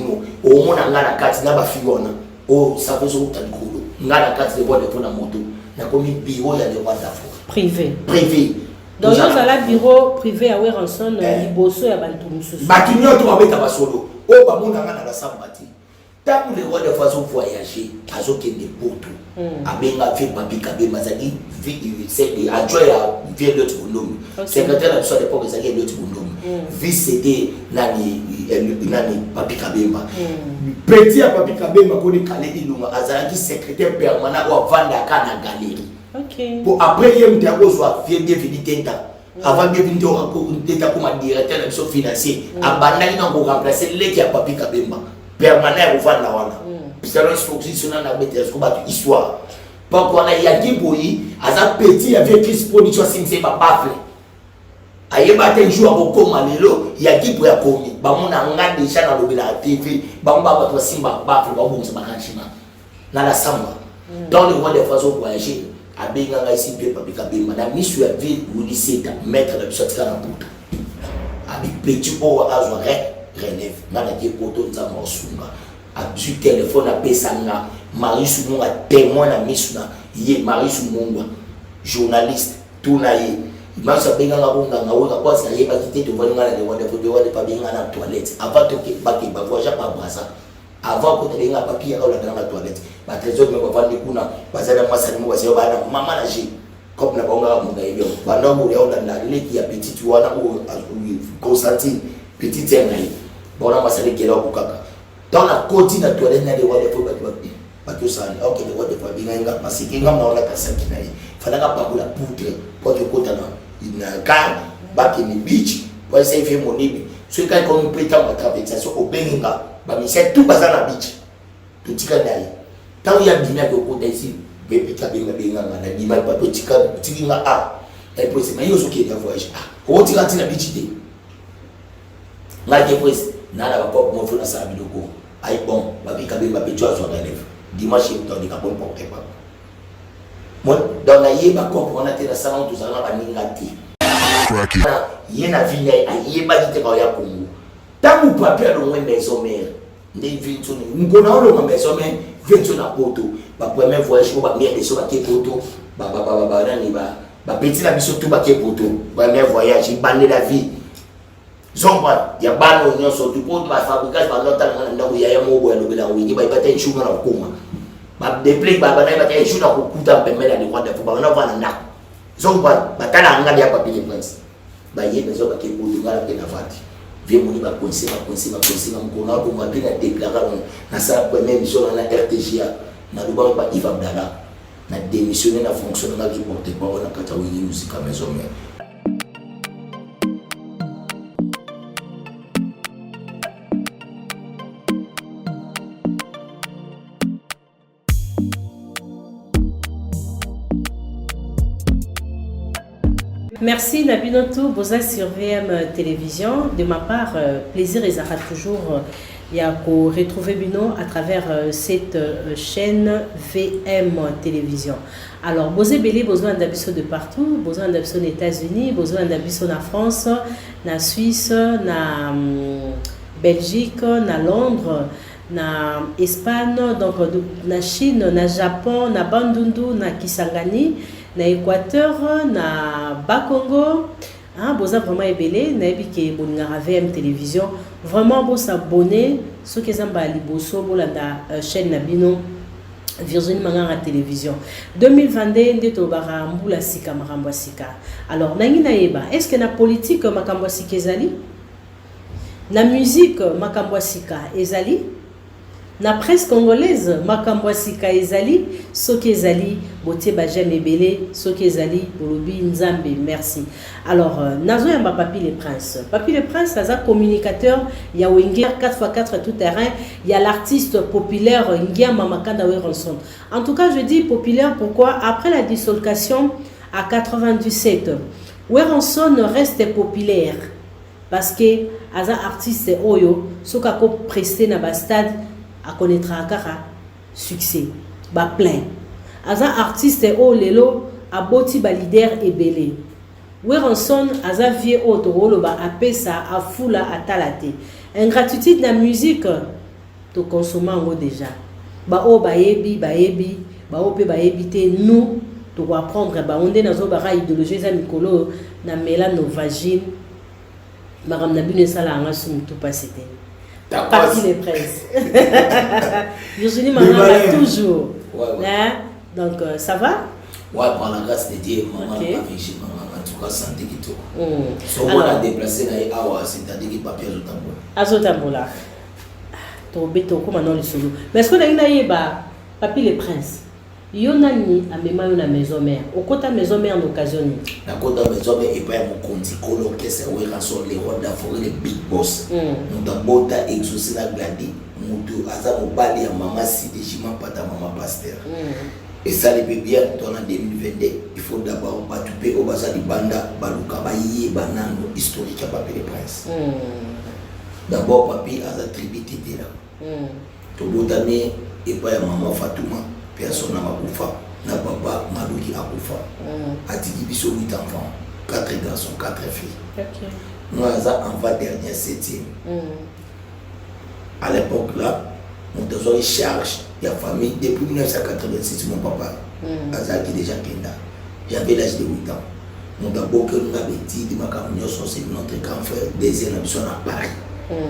bolingo au mona ngana kati na ba fiona o ça veut dire talikolo ngana kati de boîte na moto na komi bureau ya de wonderful privé donc nous ala bureau privé à Weranson liboso ya bantu mususu bakinyo to babeta basolo o ba mona ngana la sambati tant le roi de façon voyager azokende poto abenga fait papi kabe mazali c'est adjoint à vie l'autre bonhomme secrétaire de l'époque ça l'autre bonhomme vice c'était nani papi kabemba petit à papi kabemba ko de kale ilunga azalaki secrétaire permanent au vanda kana galerie pour après yem te akozwa vie bienvenue tenta avant bienvenue tenta comme directeur de son financier abandaki na ko remplacer leki ya papi kabemba permanent au vanda wana c'est une exposition na bête ko ba histoire pas qu'on a yaki boyi aza petit avec Chris production simse ba bafle ayeba te jour ko malelo yaki boya komi ba mona nga déjà na lobela TV ba mba ba simba bafle ba bomsa ba kanchima na la samba dans le roi de façon voyager abenga nga ici pe papi kabemba na misu ya ville ou lycée maître de sortir na poto abi petit o azwa relève na la die poto nza mosunga du téléphone à Pesanga, Marie Soumonga, témoin à Misuna, Yé Marie Soumonga, journaliste, tout naïe. Il m'a dit que je n'ai pas quitté de voir de pas bien dans la toilette. Avant que je ne voyage pas brasa. Avant que tu aies un papier dans la toilette. Ma trésor me va vendre kuna, parce que moi ça me va dire maman nager. Comme na bonga mon gars, pendant que on a les qui a petit tu vois ou Constantine, petit terrain. Bon là moi ça les qui là au kaka. Dans la côte de toilette, il y a des fois qui sont ok, les voix de Fabien, parce que quand on a personne qui n'a pas la poutre pour que côté il n'a qu'un bac in the beach pour essayer de faire mon nid. Ce qui est comme prétend à traversation au Benga, mais c'est tout basé à la beach. Tout ce qu'il y a. Tant il y a des gens qui ont ici, bébé Kabinga Benga, on a dit mal pas tout ce qu'il y a. Et puis c'est meilleur ce qui est un voyage. On tire à la beach. Là, il y a nana ba pop mo fona sa biloko ay bon ba bi kabe ba bejo aso relève dimanche to di kapon pop pas mon dans la yeba ko on a té na salon tout ça ba ningati yena vina ay yeba di te ba ya kongo tamu papier lo mwe maison mère ndé vinto ni ngona lo maison mère vinto na poto ba premier voyage ko ba mère de so ba ke poto ba nani ba petit la biso tout ba ke poto premier voyage ba la vie zomba ya bano nyoso tupo ba fabricage ba lota na ndako ya mobo ya lobela wingi ba ibata inshuma na kuma ba deplay ba na ibata inshuma ko kuta pembele ni kwanda ba na vana ndako zomba batala ngadi ya papier prince ba yebe zo ba ke kudu ngala ke na fati vie moni ba conseil mkona ko ma pina déclarer na sa première mission na RTGA na duba ba Iva Abdala na démissionner na fonctionner na porter parole na kata wingi musique maison mère. Merci Nabinoto Boza sur VM Télévision. De ma part, plaisir et Zara toujours y a qu'on retrouver Bino à travers cette chaîne VM Télévision. Alors, Bozé Belé, besoin d'habits de partout, besoin d'habits aux États-Unis, besoin d'habits en France, na Suisse, na Belgique, na Londres, na Espagne, donc na Chine, na Japon, na Bandundu, na Kisangani, na Équateur, na Bakongo, hein, boza vraiment ébélé, na ebike boningara VM Télévision, vraiment bon s'abonner, ceux qui sont bali boso bolanda chaîne Nabino Virginie Mangara Télévision 2022 ndeto bara mbula sika makambo sika. Alors nangi na yeba, est-ce que na politique makambo sika ezali? Na musique makambo sika ezali? Na presse congolaise makambo sika ezali soki ezali botie ba jamais belé soki ezali bolobi nzambe merci. Alors nazo ya Papi le Prince aza communicateur ya Wenger 4x4 tout terrain, il y a l'artiste populaire Ngia Mamakanda Weranson. En tout cas je dis populaire pourquoi après la dissolution à 97 Weranson reste populaire parce que aza artiste oyo soka ko prester na ba stade à connaître un succès, ba plein. Aza artiste o lelo a boti ba leader et belé. Weranson aza vie o toro ba apesa a fula a talate. Ingratitude na musique to consommer ngo déjà ba o bayebi ba o pe bayebi te nous to apprendre ba onde nazo ba idéologie za mikolo na mela no vagine maram na bino sala nga sum tout passé partie les princes Virginie maman toujours hein donc ça va par la grâce de Dieu maman Virginie en tout cas santé qui tout so on a déplacé na awa c'est-à-dire que papier azotambola to beto comme non le solo mais est-ce que na yeba papi les princes yonani amema yo na maison mère okota maison mère d'occasion na kota maison mère et pas mon konti kolo kese we rason les rois d'Afrique les big boss muta bota exaucer la gladi mutu aza mobali ya mama si dejima pata mama pasteur et ça les bébés en 2022 il faut d'abord pas tuer au basa di banda baluka baye banano historique ya papi les princes d'abord papi aza tribité là to botane et pas ya mama Fatouma personne n'a pas na papa Malouki a kufa atiki biso 8 enfants 4 garçons 4 filles moi ça enfant dernier 7e à l'époque là on devait charge la famille depuis 1986 mon papa azaki déjà kenda j'avais l'âge de 8 ans mon d'abord que nous avait dit de ma camion c'est notre grand frère deuxième ambition à Paris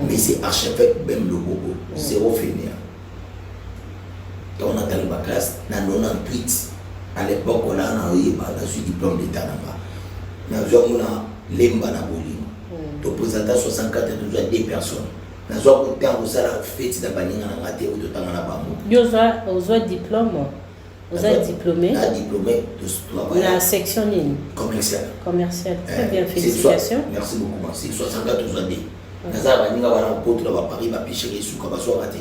mais c'est archevêque même le bobo zéro fini. Donc on a dans la classe, dans 98, à l'époque on a eu le diplôme d'état là-bas. Nous avons lemba na bolimo. To présenter 64 nous avons 2 personnes. Nous avons temps où ça la fête da baninga na ngate ou to tanga na bango. Yo za diplôme. Vous êtes diplômé? Un diplômé de travail. La section commerciale. Commerciale. Très bien, félicitations. Merci beaucoup. C'est 64 nous avons naza baninga bana koto ba Paris ba picherie suka ba so raté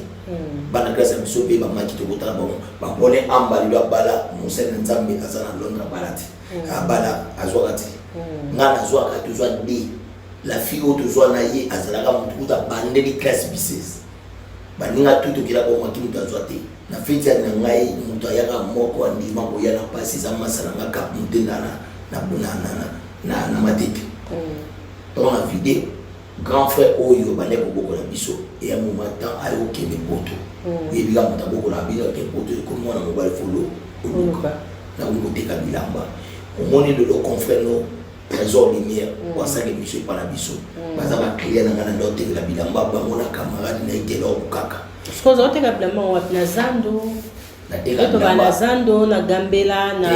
bana classe ya biso pe ba maki to botala ba bone ambali lo bala musene nzambe azana Londres balati abala azwa raté ngana azwa ka tuzwa D la fille au tuzwa na ye azala ka mutu ta bande ni classe bises baninga tuto kila ko maki mutu azwa te na fiti ya ngai mutu ayaka moko andima ko yana pasi za masala ngaka mutu na matete donc la vidéo grand frère Oyo bane beaucoup la biso et à un moment temps à aucun des poteaux et bien on beaucoup la bino des poteaux comme on a mobile follow na on côté Kabilamba on est de nos confrères nos trésor lumière pour ça que monsieur pas la biso baza ba client na ngana ndote la Bilamba ba mona camarade na itelo bukaka ce que zote Kabilamba on na zando na zando na gambela na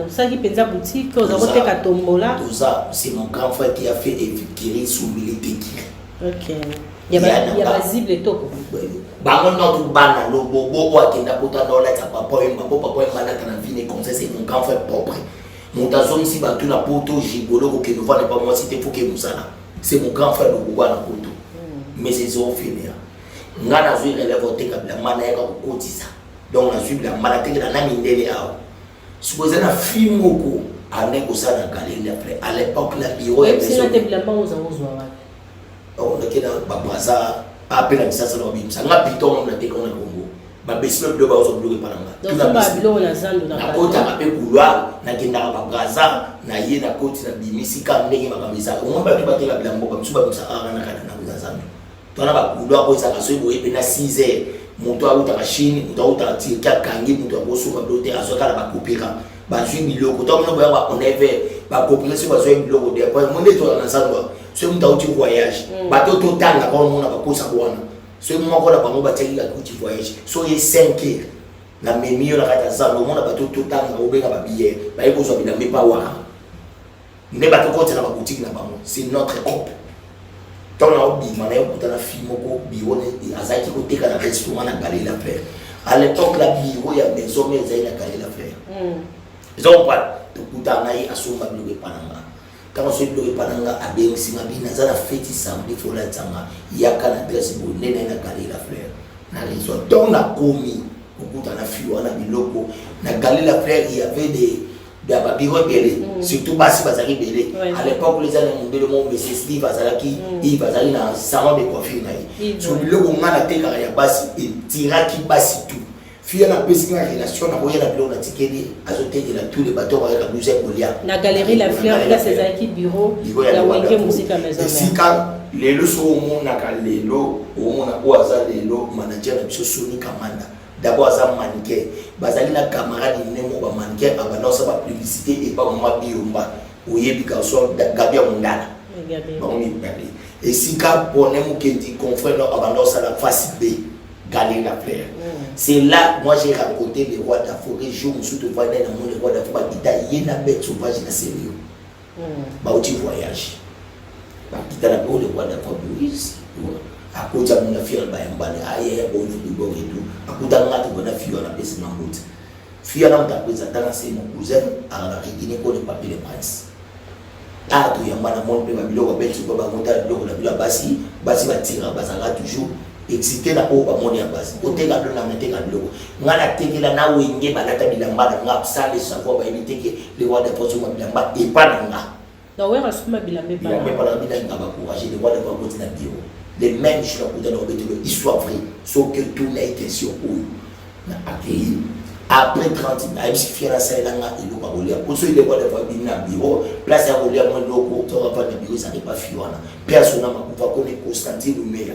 ça qui penza boutique aux côté katombola tout ça c'est mon grand frère qui a fait effectuer sous militaire. OK il y a visible toko bango notre bana lo bobo akenda kota na la papa mala kana vine comme ça c'est mon grand frère propre mon tazom si ba tuna poto jigolo ko ke ne pas moi citer faut que musala c'est mon grand frère lo bobo na poto mais c'est zo finir ngana zo relève au teka la mana ya ko kotisa donc la suite la maladie la nami ndele ao supposé na filmoko ane ko sana galile après à l'époque la bureau et c'est notre blanc aux wa on a kena ba braza appela bisasa na bimsa nga piton na teka na Congo ba besme bleu ba ozo bleu pananga tout la bilo na zando na kota ka pe couloir na kenda ba braza na ye na koti na bimisi ka ndenge makamisa on ba ki batela blanc ba msuba bisa ara na kana na zando to na ba couloir ko sa ka so boye pe na 6 heures moto auta ka Chine moto auta ti ka kangi moto abosuka blote azoka la bakopika bazwi biloko to mno ba on avait ba kopika si bazwi biloko de pa monde to na sandwa so moto auti voyage bato to tanga ko mona ba kosa bwana so moko la bango ba teki ka uti voyage so ye 5 heures na memio la kata sandwa mona bato to tanga obenga ba billet ba eko so bila mepa wa ne bato ko tena ba boutique na bango c'est notre coupe. Dans la vie, on a eu la fille bio azaki ko teka na restaurant na Galilée la frère. À l'époque la bio ya maison mais zaina Galilée la frère. Ils ont pas to kuta na yi asoma bloqué pananga. Quand on se bloqué pananga a bien singa bina za la fête samedi faut la tanga yaka na dresse bo nene na Galilée la frère. Na raison donc na komi kuta na fille wana biloko na Galilée la frère il y avait des babiro belé surtout basi bazali belé à l'époque les années mondelo mon monsieur Steve bazalaki il bazali na salon de coiffure na yi so biloko ngana teka ya basi tiraki basi tout fille na pesi na relation na koya na bilo na tikeli azotekela tous les bateaux avec la musique kolia na galerie la fleur place ezalaki bureau ya wenge musique maison sika lelo so omona ka lelo omona ko aza lelo manager na biso Sony Kamanda d'abord aza mannequin bazali na camarade nemo ba mannequin abanosa ba publicité et pas mama biomba oyebi ka so Gabia Mundala bon ni parler et sika bonemo kendi confrère abanosa la face B Galerie la fleur. C'est là, moi j'ai raconté les rois d'Afrique, je me suis trouvé dans le roi d'Afrique, il y a une bête sauvage dans sérieux. Bah, tu voyages. Bah, tu as la peau de roi d'Afrique, à côté de mon fille, bah, il y a un bon vidéo et tout. À côté de mon fille, on a baissé ma route. Fille, on a présenté c'est mon cousin, à la Guinée pour le papier de prince. Ah, tu y a un monde de ma ville, on va mettre sur le monter la ville à Bassi, Bassi va tirer à Basara toujours. Excité na ko ba moni ya basi oteka ndo na meteka biloko ngana tekela na wenge balata bilamba na ngap sale savoir ba ibiteke le roi de force ma bilamba et pas na nga donc ouais rasuma bilamba pas na bilamba ba courage le roi de force na bio les mêmes choses pour dans le histoire vraie sauf que tout n'a été sur eux na accueilli après 30 ans il suffit la salle là il doit rouler pour ceux les roi de force na bio place à rouler mon loko to va na bio ça n'est pas fiona personne n'a pas connaître Constantine Lumea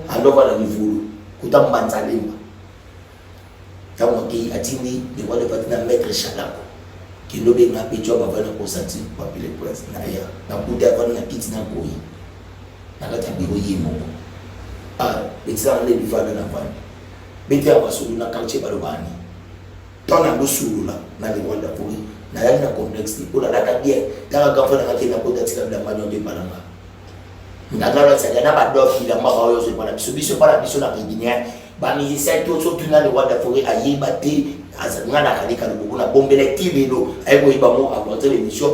alors voilà niveau kuta mbanzalemba tawo ki atini de wale patina maître Chalako ki lobe na pecho ba vana Constantine papile presse na ya na kuta vana na kiti na koyi na kata biro yimo betsa le bivana na vana beti ya wasulu na quartier balobani tona ndo sulula na le wanda pori na ya na complexe pour la data bien ta ga fana ka kina kota tika da manyo de balanga ngakala tsaka na badofi la maba yo so para biso para biso na Guinée ba musicien to so tuna le wanda fori ayeba te azanga na kalika lubugu na bombele tibelo ayebo iba mo aborder l'émission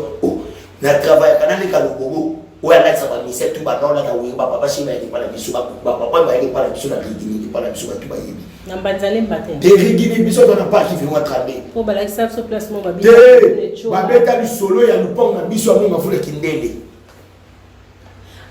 na travail kana le kalubugu o ya la tsaba musicien tu ba nona na we ba papa shima ya para biso ba papa ba ile para biso na Guinée para biso ba tu ba yebi na mbanzale mbate de Guinée biso na pas qui vont attraper pour ba la so placement ba biso ba beta du solo ya luponga biso amunga fule kindele.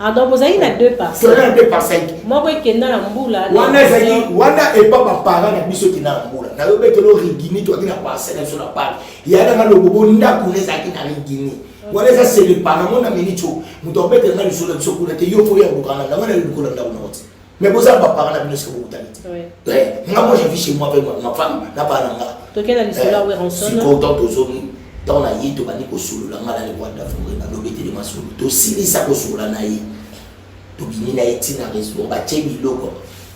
Ah donc vous avez na 2 par 5. Sur 2 par 5. Moi oui qui na mbula. Wana et pas ma parent na biso qui na mbula. Na yobe to lo rigini to na parcelle sur la part. Ya na lo bobo nda kuneza ki na rigini. Wana ça c'est le parent mon amini cho. Mutombe te na biso la biso kuna te yo fo ya bukana na wana le kuna nda una wote. Mais vous avez pas parent na biso ko butalite. Oui. Moi je vis chez moi avec ma femme na pas na nga. To ke na lisola we ronson. Je suis content to zoni. Dans la yito bani ko solo la ngala le boîte d'Afrique na lobete de masolo to sili sa ko solo na yi to bini na etina resto ba chebi loko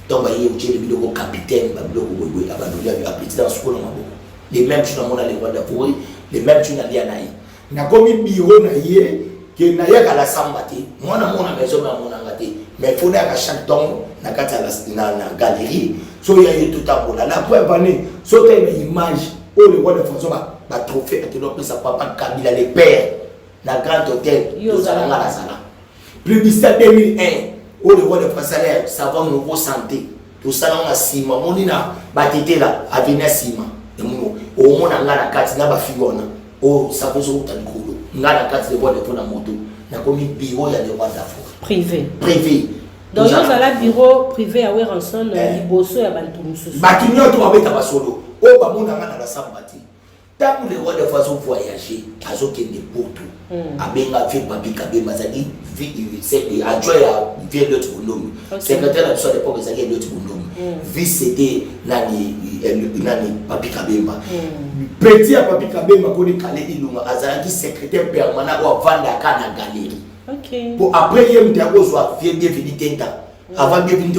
to ba yi uche le biloko capitaine ba biloko boy abandoli a petit dans solo na bo les mêmes choses na le boîte d'Afrique les mêmes choses na lia na yi na komi biro na ye ke na ya kala sambati mona maison na mona ngate mais fona ka chaque temps na kata na galerie so ya yi tout à la preuve année so te image o le boîte d'Afrique ba trophée et donc ça papa Kabila les pères na grand hôtel Yozala la sala publicité 2001 au le roi de salaire savon nouveau santé tout ça on a sima monina batete là avenir sima et mon au mona ngana kati na ba figona o savon zo utanikulo ngana kati le roi de na moto na komi bureau ya le roi d'Afrique privé donc Yozala bureau privé à Weranson liboso ya bantu mususu bakinyo to babeta basolo o ba mona ngana la sambati. Tant que le roi de façon voyager, à ce qu'il est pour tout. Abenga fait papi kabé mazali, c'est adjoint à vient l'autre bonhomme. Secrétaire de l'époque l'époque c'est l'autre bonhomme. Vice c'était nani papi kabemba. Petit à papi kabemba connaît calé ilunga azalaki secrétaire permanent ou vendre à la galerie. OK. Pour après il y a un soit vient bienvenue tenta. Avant bienvenue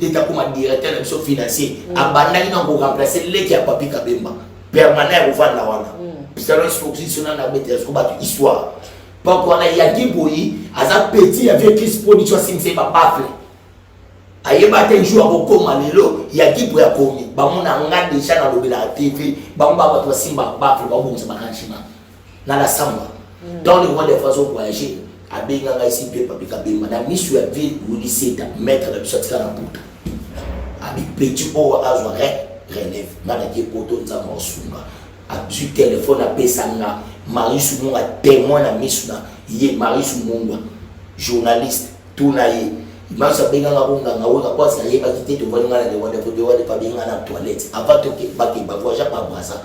tenta comme directeur de l'action financier. Abandani n'a pas remplacer l'équipe à papi kabemba. Permanent au vent la wana. C'est une exposition na bête combattre histoire. Pas qu'on a yaki boyi, aza petit avec Chris production simse ba bafle. Ayeba te jour au koma lelo, yaki boya komi. Ba mona nga déjà na lobela TV, ba mba ba simba bafle ba bonza makanchima. Na la samba. Dans le roi de façon voyager, abenga nga ici pe papi kabemba na misu ya vie ou lycée mettre la sortir na puta. Abi petit o azore relève malaki poto nzamba osunga absu téléphone apesanga Marius Munga témoin na misuna ye Marius Munga journaliste tout na ye Imasa benga ngabunga ngaweka kwa sa yeba kitete volinga na wada fa benga na toilette avant que baki ba voya pa brasa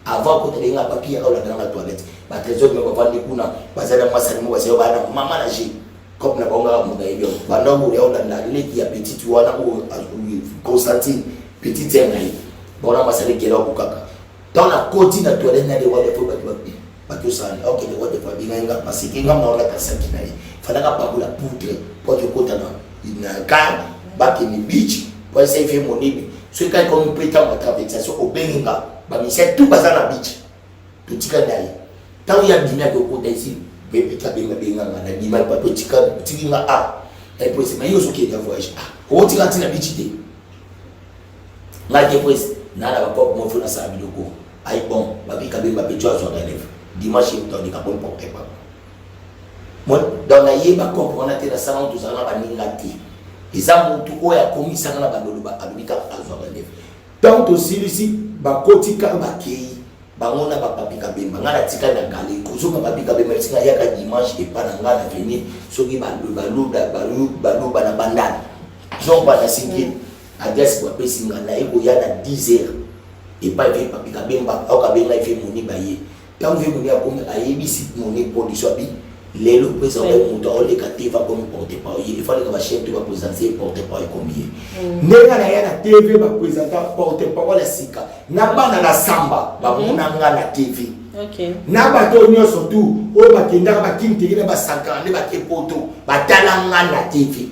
avant ko tenga papier au la na toilette ba trésor me ba vandi kuna bazana masani mo baseo bana mama na ji comme na bonga munga hivyo bana mo ya na leki ya petite wana ko Constantine petite ngai bona masali kela ko kaka dans la côte na toilette na de wada fo ba que ça ok de wada fa benga nga pasiki nga na wala kasaki na fala ka pa la poudre pour que kota na car back in the beach pour essayer faire mon nid ce quand comme prétend à traversation au benga ba misé tout bazar la beach tout tika dai tant il y a dîner que côté ici bébé ka benga na dîner pas tout tika nga et puis c'est mais yo so qui est voyage o tika tina beach de la que pues nada ba pop mo fona sa biloko ai bon ba bi ka benga pe joa so relève dimanche on dit ka bon porter pas moi dans la yeba comprendre la salon tout ça na baningati eza mutu oya komisa na bandoluba abika azwa relève tant aussi ici ba kotika ba kei bangona ba papika bemba ngana tika na gale kuzuka papika bemba tika yaka dimanche et pas na ngana venir soki ba na bandana donc ba na singi adresse kwa pesi ngana eko ya na 10h et pas vient papika bemba au kabenga fait moni baye tant vient moni akomi ayebisi moni production bi les lots présents au moteur les quartiers va comme porter par il fallait que ma chaîne doit présenter porter par combien nena na ya na TV va présenter porter par la sika na bana la samba ba mona nga na TV OK na ba to nyoso tu o ba kenda ba kinti na ba sanka ne ba kepoto ba tala nga na TV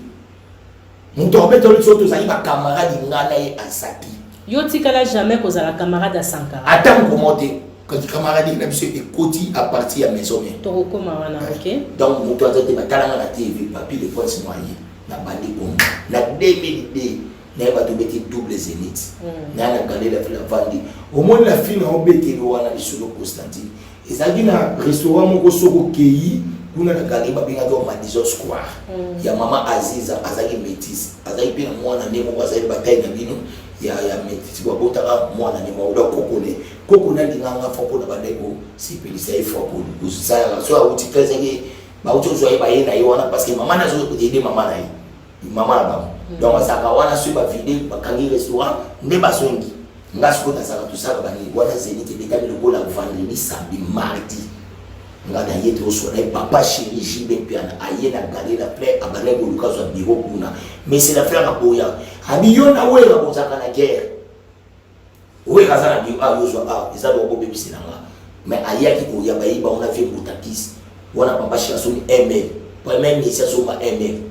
moto beto le soto za ba camarade nga na ye asaki yo tikala jamais cause la camarade à Sankara attends commenter quand camarade na biso ekoti à partir à maison mais to koma wana OK donc moto azate batalanga na TV papi le prince moyen na bandi bon na 2002 na ba to beti double zénith na na galé la vandi au moins la fille na obeti lo wana bisolo Constantine ezaki na restaurant moko soko kei kuna na galé ba binga do Madison Square ya mama Aziza azaki métis azaki pina mwana ndemo kwa zaidi bataille na bino ya métis kwa botaka mwana ni mauda koko na linganga fopo na bandeko sipelisa ifoko usaya so auti pezenge ba uto zo ba yena yona parce que maman na zo aider maman na maman na ba donc asaka wana so ba vidéo ba kangi restaurant nde ba songi ngasko ta saka tusaka bani wana zenite betali le bola vendredi samedi mardi ngada yete osona papa chéri jibe piana ayena galé la plaie abane ko lukazo biro kuna mais c'est la faire aboya habiyo na wera bozaka na guerre oui kazana di yozo izalo ko bebisi nanga mais ayaki ko ya bayiba on a fait mutakis wana papa chéri soni ml pour même ici soma ml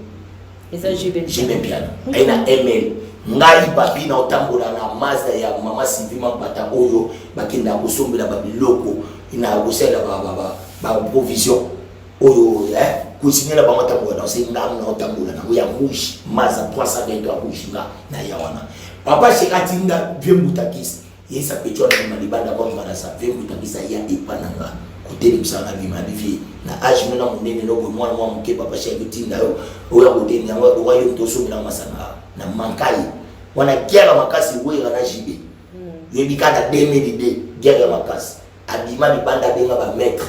eza jibe piano aina ml ngai papi na otambola na Mazda ya mama Sylvie Mbata oyo bakinda kosombela babiloko ina kosela ba provision oyo kusinyela ba matambola na singa na otambola na ya rouge Mazda 320 rouge na ya wana papa shekatinda vyembutakisi yesa pecho na malibanda kwa mwana sa vyembutakisa ya ipananga kuteli msana bimalivi na age mena munene no mwana mwa mke papa shekatinda oya kuteli ngwa oyo mtosomela masana na mankai wana kiala makasi wera na jibe yebikata 2002 guerre makasi abima bibanda benga ba maître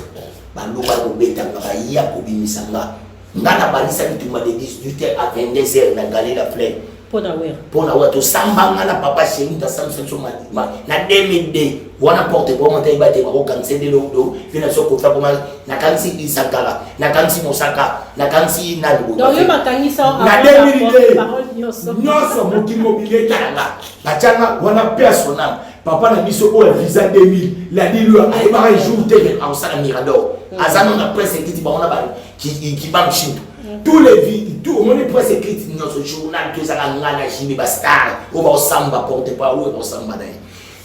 baluka ko betanga ba ya ko bimisanga ngana balisa bituma de 18h à 22h na galé la fleur pona wera to sambanga na papa chéri ta samson ma na 2002 wana porte pour monter ba te ko kanse de lo fina so ko fa ko na kansi isakala na kansi mosaka na kansi na lugo donc yo bakangisa na 2002 nyoso mokimo biletanga bachanga wana personnel papa na biso o visa 2000 la dilu aiba un jour te en sala mirador azano na presse écrite ba on a ba qui ba mchinto tous les vies tout au monde presse écrite notre journal que ça la ngana jibi ba star o ba samba porte pas o ba samba dai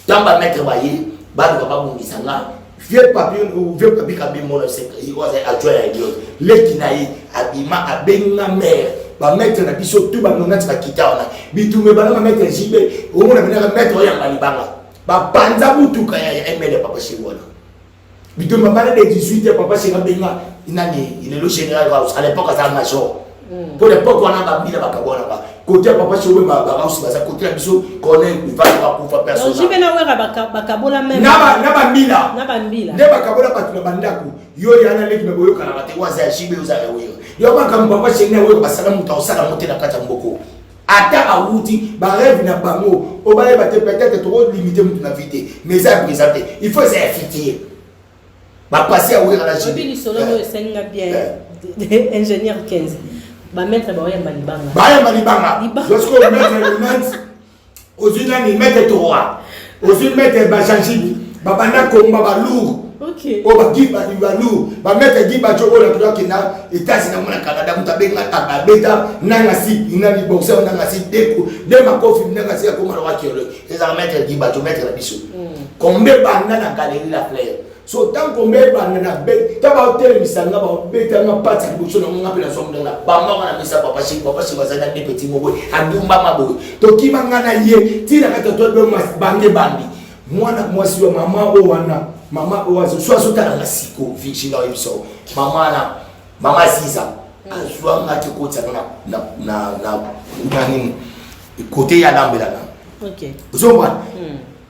tamba mettre ba yi ba do ba bungisa nga vieux papier ou vieux papier ka bi mo na se il was a joy idea lekinayi abima abenga mère ba mettre na biso tout ba nonati ba kitana bitume ba na mettre jibe o mo na bina mettre ya malibanga ba panza butuka ya ML papa Chiwona bitume ba na 18 papa Chiwona benga inani il est le général à l'époque à major pour l'époque on a ba bila bakabona ba côté papa Chiwona ba aussi ba côté biso connaît il va pas pour faire personne donc jibe na wera bakabola même na mbila ne bakabola ba tuna bandako yo yana leki me boyo kana bate waza jibe uza wewe yo makambo papa chéri we basala muta osala mote na kata mboko ata awuti ba rêve na bango o ba te peut-être trop limiter mutu na vie mais ça présenter il faut ça affiter ba passer à ouvrir la Chibili solo no senga bien ingénieur 15 ba mettre ba ya malibanga lorsque on met le mat aux unes ni mettre trois aux unes mettre ba changi ba bana komba ba lourd OK o ba giba ba lourd ba mettre giba choko la kwa kina États-Unis na mona Canada mutabenga ta beta nanga si ina li boxer nanga si deko de makofi nanga si akoma wa kiolo les a mettre giba to mettre la biso combien bana na galerie la fleur so tant qu'on met na be taba hotel misanga ba beta na pati buso na nga pela sombe na ba mama na misa papa shi bazana ne petit mobo adumba mabo to kimanga na ye tira ka to do mas bange bandi mwana mwasi wa mama o wazo so tala na siko vichina ibiso mama Ziza azwa ngati ko tsana na nini côté ya lambela OK so bwana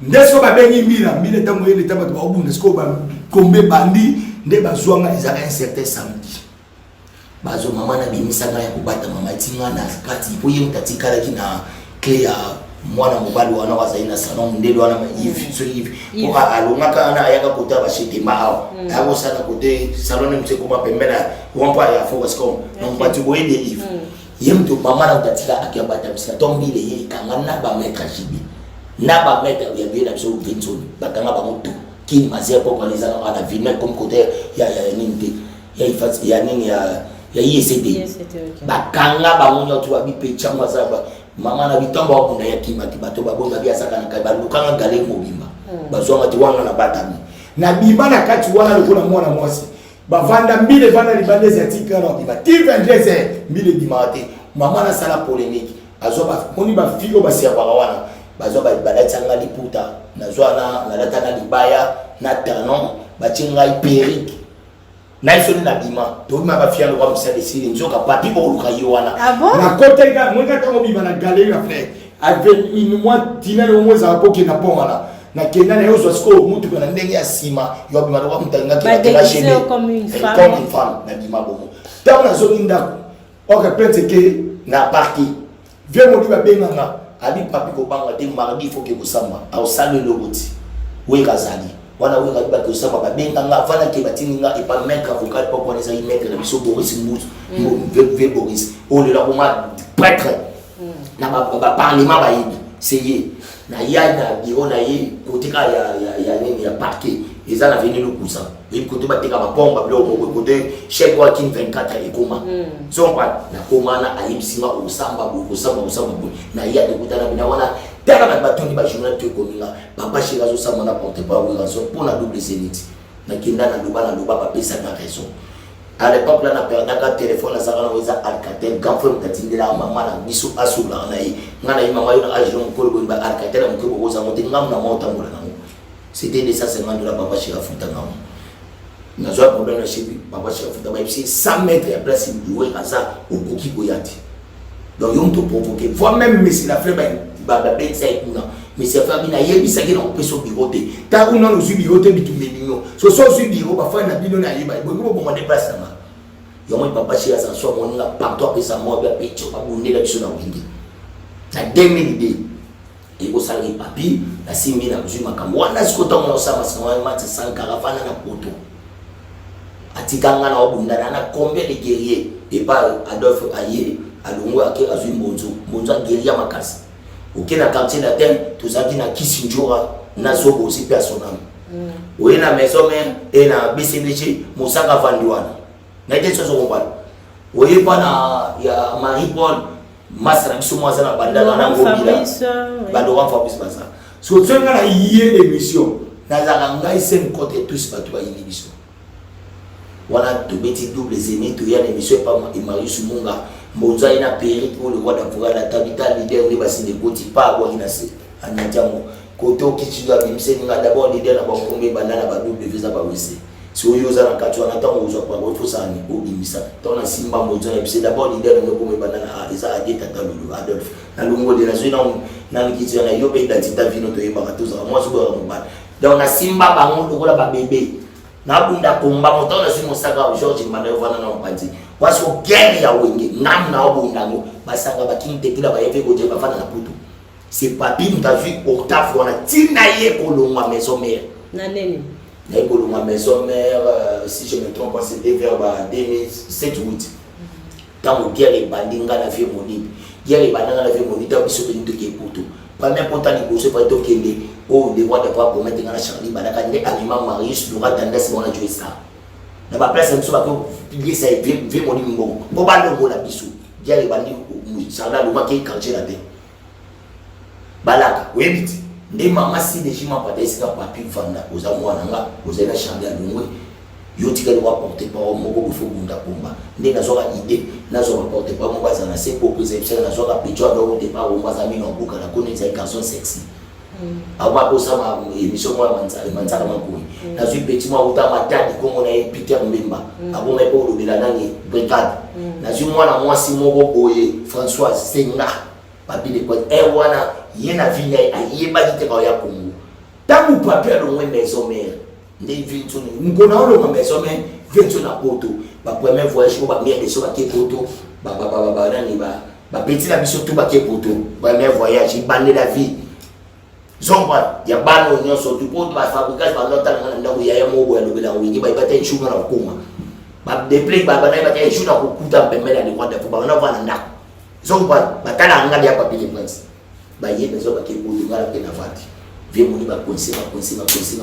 ndesko ba bengi mila tango yele tabatu ba obunda sko ba kombe bandi nde bazwanga ezaka un certain samedi bazo mama na bimisanga ya kubata mama tinga na kati po yemu tatikala kina clé ya mwana mobali wana wazaina salon ndelo wana hivi so hivi ko alonga kana yaka kota ba shite mao awo sana kote salon mse kuma pembena wampa ya Forestcom na mpati boende hivi yemto mama na tatika akiabata msika tombile ye kangana ba metra jibi na ba metra ya bien absolu Vincent bakanga ba moto kini mazia ko kaliza na vina comme côté ya nindi ya ifasi ya nini ya ICD bakanga ba munyo tu abipe chama zaba mama na bitomba wakunda ya kimati bato babonga bia saka na kabalu kanga gale mobimba bazonga ti wana na batami na bimba na kati wana lokona mwana mwasi bavanda mbile vana libandezi atika na bimba ti 23h mbile bimate mama na sala polémique azoba moni ba figo basia kwa wana bazoba balatanga liputa na zwana na latana libaya na tanon bachinga iperique na isoni na bima to bima ba fiano kwa msale siri nzoka papi ko luka yowana na kote ga mweka tango bima na galerie na frère avec une mois dina le mois za poke na pona na kenda na yoso sko mutu kana ndenge ya sima yo bima kwa mtanga ki la chaîne comme une femme na bima bomo tango na zoni ndako oka pente ke na parti vie mo diba benga ali papi ko banga de mardi faut que ko samba au salle le boti we kazali wana we kaliba ko samba ba benga nga fana ke batini nga e pa mettre avocat pour connaître y mettre la biso Boris Moutou ve Boris on le la kuma prêtre na ba parlement ba yibi seye na yana diona ye côté ka ya nini ya parquet ils en venu le cousin et côté ba teka ba pomba bloco côté chef wa kin 24 et comment so kwa na koma na ayibisima usamba na ya de kutana bina wana teka ba batoni ba journal to kominga papa shira zo sama na porte pas ou raison pour la double zénith na kinda na duba ba pesa na raison à l'époque là na perdaka téléphone na sala na weza Alcatel gafo mtatindela mama na biso asula na yi ngana yi mama yo na ajon ko bo ba Alcatel na mko boza mote ngam na mota ngula na c'était de $150 papa shira futa ngam na zo problème na chibi papa shira futa ba ipsi 100 mètres ya place louer kaza okoki boyati donc yon to provoquer voi même mais si la flemme ba ben ça ikuna mais c'est famille na yebi ça qui na peso biroté ta uno no zubi biroté bitumbenyo so zubi biro ba fa na bino na yeba bo bo mo déplacer na yo mo papa chia ça so mo nga partout après ça mo ba pecho ba bonde la biso na wingi na 2000 et au salari papi la 6000 na zuma kama wana sikota mo sama sama mati sankara fana na poto atikanga na obunda na combien de guerriers et pas Adolphe Aye alongo ake azui mbonzo guerrier makasi OK na quartier la terre tout ça qui na Kisinjora na Zobo aussi personnel oui na maison mère et na BCBG Mosaka Vandiwana na été chose on parle oui pas na ya Marie Paul Masra biso mwaza na bandana na ngobila bandora Fabrice Basa so tsenga na yé émission na za ngai sem côté tous pas toi émission voilà to beti double zéné to ya émission pas et Marius Munga Mbonza ina période pour le roi d'avocat la capitale leader ni basi de koti pa kwa ina se anyanjango koto kichidwa bimse nga d'abord leader na bakombe bandana ba double visa ba wese si oyoza na katu anatango uzwa kwa wefo sani obimisa tona simba Mbonza na bise d'abord leader na bakombe bandana eza adeta talulu Adolphe na lungo de la zona na kichidwa na yobe identité vino to yeba katoza moi so ba mbana donc na simba bango lokola ba bébé na bunda komba moto na simo saka George Emmanuel vana na mpanzi waso guerre ya wenge ngam na obunda ngo basanga bakinte kila ba yeve koje bafana na putu c'est papi nous t'as vu Octave wana tina ye kolongwa maison mère na neni na kolongwa maison mère si je me trompe pas c'était vers 2007 août tant guerre bandinga na vie moni guerre bandinga na vie moni ta biso de ke putu première porte ni bosse pas to kende oh les rois de pas pour mettre na Charlie Badaka ne anima Marius Dora tendance bona jouer ça na ba place nso ba ko pilier ça vie moni mbo bo ba lo la biso guerre bandi ça là le maquet quartier la paix balaka webiti ndi mama si de jima pa desika papi vanda oza mwana nga oza na Charlie Alungwe yo tika le porter par moko ko fo bunda bomba ndi na zoka idée na zoka porter par moko za na se pour préserver na zoka pecho do te pa bomba za mino buka na kone za garçon sexy aba ko sama émission moi manza makui na zui petit moi uta matadi comme on a Peter Mbemba abo mai po lobela nani brigade na zui mwana mwasi moko boye François Senga papi de quoi wana yena vinya ayeba diteka ya Kongo tangu papi alongwe maison mère ndi vintu ngona olo maison mère vintu na poto ba premier voyage ko ba mère de so ba ke poto ba nani ba petit la biso tout ba ke poto premier voyage bande la vie zomba ya bano nyoso tu poto ba fabrication ba nota na ndako ya mobo ya lobela wingi ba ibata nshuma na kuma ba deplay ba na ibata nshuna kukuta pembele ni kwanda ko ba na vana ndako zomba batala ngadi ya papi de prince ba yebe zo ba ke poto ngala ke na vati vie moni ba conseiller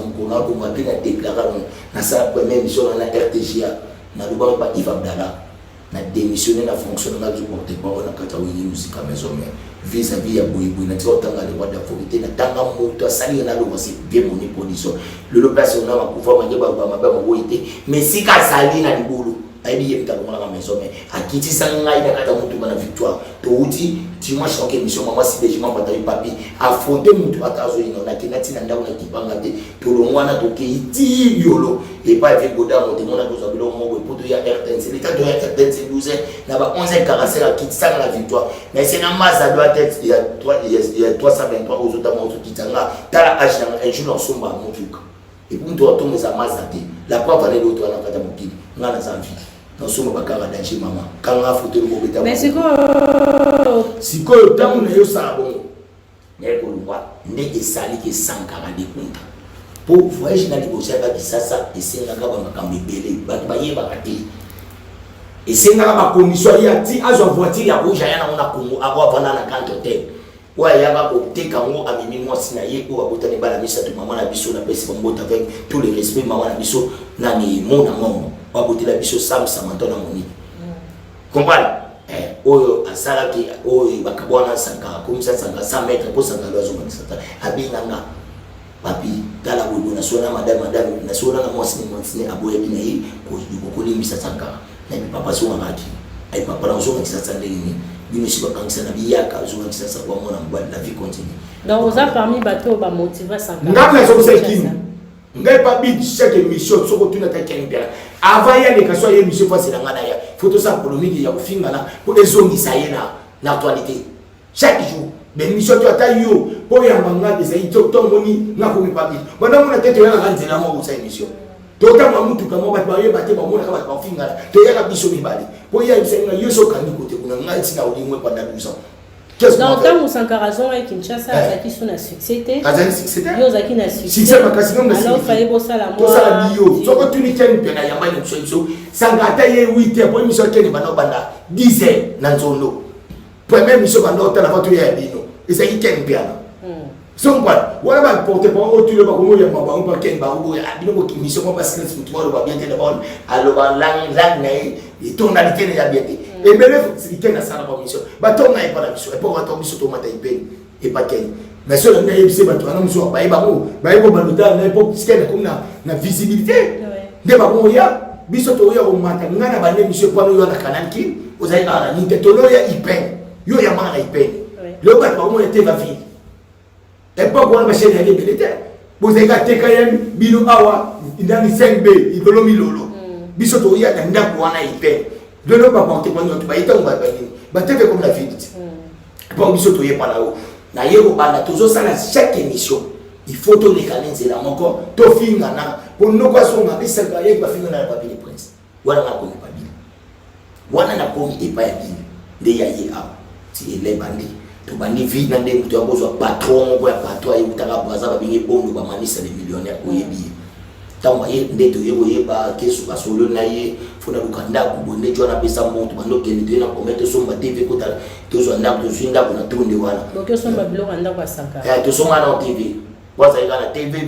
mkona ko ma pina déclarer na sa première mission na RTGA na luba ba Yves Abdallah na démissionner na fonction na du porte parole na kata wini musique maison mère vis-à-vis ya boyeboy na tio tanga le roi de l'autorité na tanga moto sali na lo c'est vie moni position le location na ma pouvoir ma ba boyité mais si ka sali na libulu aibi yebita ko na maison mère akiti sanga ina kata mutu na victoire to uti dimanche en émission maman si déjà pas tabi papi affronter mutu atazo ina na kinati na ndauna kipanga te to lo mwana to ke iti yolo et pas avec goda monte mona to zabelo mo pour to ya RTNC l'état de RTNC 12 na ba 11h45 akiti sanga la victoire mais c'est na maza doit être il y a 323 aux autres moto kitanga tala age un jour en somba motuka et pour toi to meza maza te la preuve aller l'autre na kata mokili ngana zamvi non somo bakara danger mama kanga photo le bobeta mais siko tangu na yo sala bon ne ko lwa ne esali ke sankara de kunta pour voyage na libosia ba kisasa esenga ka ba makambe bele ba yeba kati esenga ka ba commission ya ti azo voiture ya rouge ya na Kongo abo vana na kanto te wa ya ba ko te kango amimi mwasi na ye ko ba botani bala misa to mama na biso na pesi ba mbota avec tous les respects mama na biso na ni mona momo ba botela biso sam samantona moni comprendre oyo asalaki oyo bakabwana sanga komisa sanga 100 mètres pour sanga lozo manisata abinanga papi tala boyo na sona madame na sona na mwasi aboya bina yi ko limbisa sanga na papa so ngaki ay papa na so ngaki sasa ndeni bino si bakangisa na biyaka so ngaki sasa kwa mona mbali la vie continue donc oza parmi bato ba motiver sanga ngaka so sekini ngai papi chaque émission soko tuna ta kembela avant ya les kaso ya émission face na ngana ya photo sa polémique ya kufingana pour ezongisa yena na actualité chaque jour mais émission to ata yo pour ya manga de sai to moni na ko mi papi bana mona tete ya ngana nzela mo sa émission to ta mamutu kama ba ba yeba te ba mona kama ba kufingana to ya kabiso mi bali pour ya bisenga yo so kandi kote kuna ngana tina ulimwe pendant 12 ans. Dans le temps où Sankarazon et Kinshasa a son succès, il y a succès. Alors, il fallait bosser la mort. Si on continue à faire la mort, Sankata y est 8 heures, pour une mission qui est 10 heures dans son lot. Première mission, on a la voiture à Bino. Et c'est qui est bien. So quoi, on va porter pour autre le bateau, il y a un bateau qui est bateau, il y a une mission parce que c'est tout le monde bien de bon. Alors lang et tonalité n'est bien. Et bien c'est qui est ça la mission. Bateau n'a pas la mission. Et pour attendre mission tomate et pas quel. Mais sur le nez c'est bateau, on mission ba bateau baluta na pour ce qu'il comme na visibilité. Des bateaux ya biso to ya o mata ngana ba ne mission kwa yo na canal ki, ozaï na ni tetolo ya ipen. Yo ya mana ipen. Le bateau mo était va vie. Et pas qu'on va chercher les militaires. Vous avez gâté quand même, Bilo Awa, il a mis 5B, il veut le milolo. Bisoto, il y a un gars pour un IP. De l'homme va porter pour nous, tu vas y tomber. Tu fais comme la vie. Pas Bisoto, il n'y a pas là-haut. D'ailleurs, on a toujours ça dans chaque émission. Il faut que les canins, c'est là encore. Tu fais pour nous quoi son ma bisa ka yek ba finga na papi le prince wana na ko papi wana na ko e pa yabi de ya ye a ti ele bandi to bandi vi na de to akozwa patron ko ya patron ayi utaka baza ba bingi bondo ba manisa les millionnaires ko yebi tamba ye ndeto yebo yeba kesu ka solo na ye fona lukanda ku bonde jona pesa monto bando kende de na commettre somba TV ko ta to zo ndako to swinda ko na tunde wana donc somba bilo anda kwa saka to somba na TV waza igana TV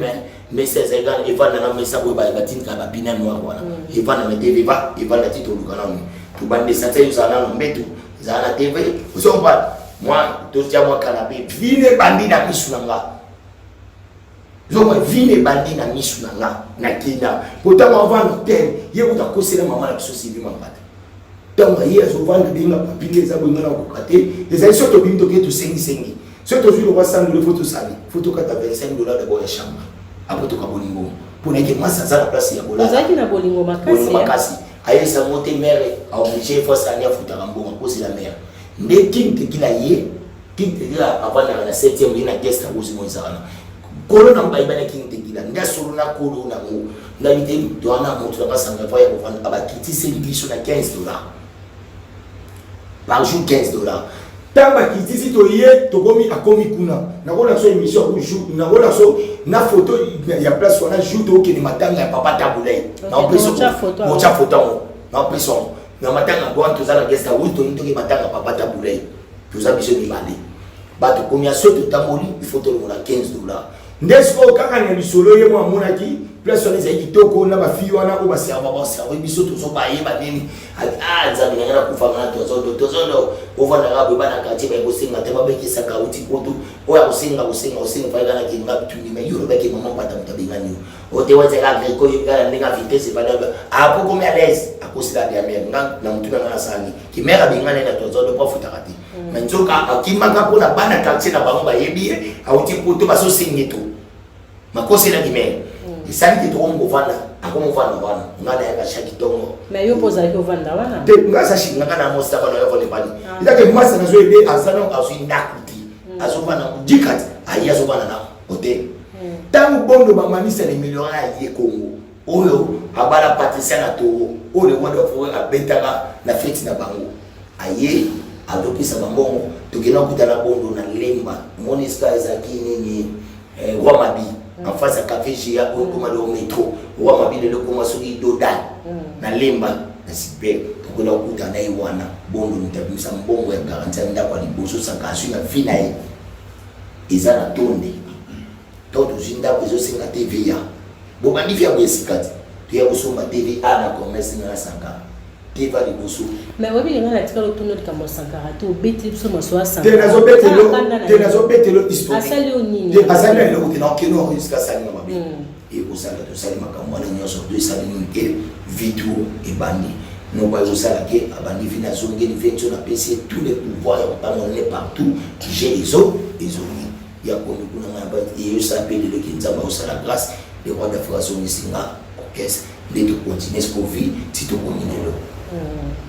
mais c'est igana evana na mesa ko ba batinka ba bina no wana evana na TV ba evana tito lukana ni to bande sata yo sana no mbetu zana TV usomba moi to tia moi canapé vine bandi na misunanga Zoma vine bandi na misu na Kenya. Pourtant on va no terre, yé ko ta kosela maman la société mambata. Donc yé so vendre binga papile za bonga na kokate, les aiso to binto ke to sengi. So to juro wa 100 $ photo sali, photo kata $25 de boya chambre. Après to ka bolingo. Pour na ke masa za la place ya bola. Ozaki na bolingo makasi. Bolingo makasi. Aye sa monter mère a obligé force ania futa rambo ko la mère. Nde king te kila yé, king te kila avant na 7e ina guest house mo izana. Kolo na mbaibana king tekila nda solo na kolo na ngo nda bite doana moto na basanga fa ya kofana abakiti service na $15 par jour $15 tamba kitisi to ye to komi akomi kuna na kona so émission ku jour na kona so na photo ya place wana jour to ke ni matanga ya papa tabulai na preso mocha photo na preso na matanga bon to zala guest house to nto ke matanga papa tabulai to za biso ni mali bato komi aso to tamoli il faut to na $15 Ndesco kaka ni bisolo ye mo amonaki place on ezaki toko na ba fi wana ko ba serva biso to so ba ye ba nini nzambe ngana kufanga to zo ovana ngabo bana kati ba kusinga te ba bekisa ka uti kotu oya kusinga fa kana ki ngab tu ni me yuro ba ki mama pata mutabingani o te waze ka ko yingana ndinga vitesse ba dabe apo ko me à l'aise akosila dia me na mutuna ngana sani ki mera bingana na to zo pa futa kati menzoka akimaka ko na bana taxi na bango ba yebi auti kotu ba so singeto makosi la dimé isali to ngo vana akomo vana wana ngada ya kashaki tongo mais yo poza ko vanda wana de ngasa shi ngana mo sta bana yo vole bani itake masa na zo ebe azana azu ndakuti azu vana dikat ayi azu vana na hotel tangu bondo ba manisa les millionnaires ye Congo oyo abala patricia na to oyo wanda fo abetaka na fete na bango aye adopisa bambongo tukina kutana bondo na lemba moniska ezaki nini Wamabi en face à café Gia au métro Wamabi le koma soki dodan na lemba na sipe tukuna kuta na iwana bondo nitabisa mbongo ya garantia ndakwa liboso sankasu na finae izana tonde toto zinda bezo singa TV ya boba ndivya kwesikati tuya kusoma TV ana commerce na sanka TV liboso mais wabi ngana tikalo tono kama sankara to beti so maswa sanka tena zo betelo historique asali onini de asali le uti na kino jusqu'à sali na mabi et usala to sali makamwa na nyoso to sali ni vidéo et bandi no ba zo sala ke abandi vina zo ngeni vento na PC tous les pouvoirs on est partout j'ai les autres ya ko kuna ngaba et ça appelle le kinzamba usala grâce les rois d'Afrique sont ici là orchestre les tout continuer ce qu'on vit si tout continuer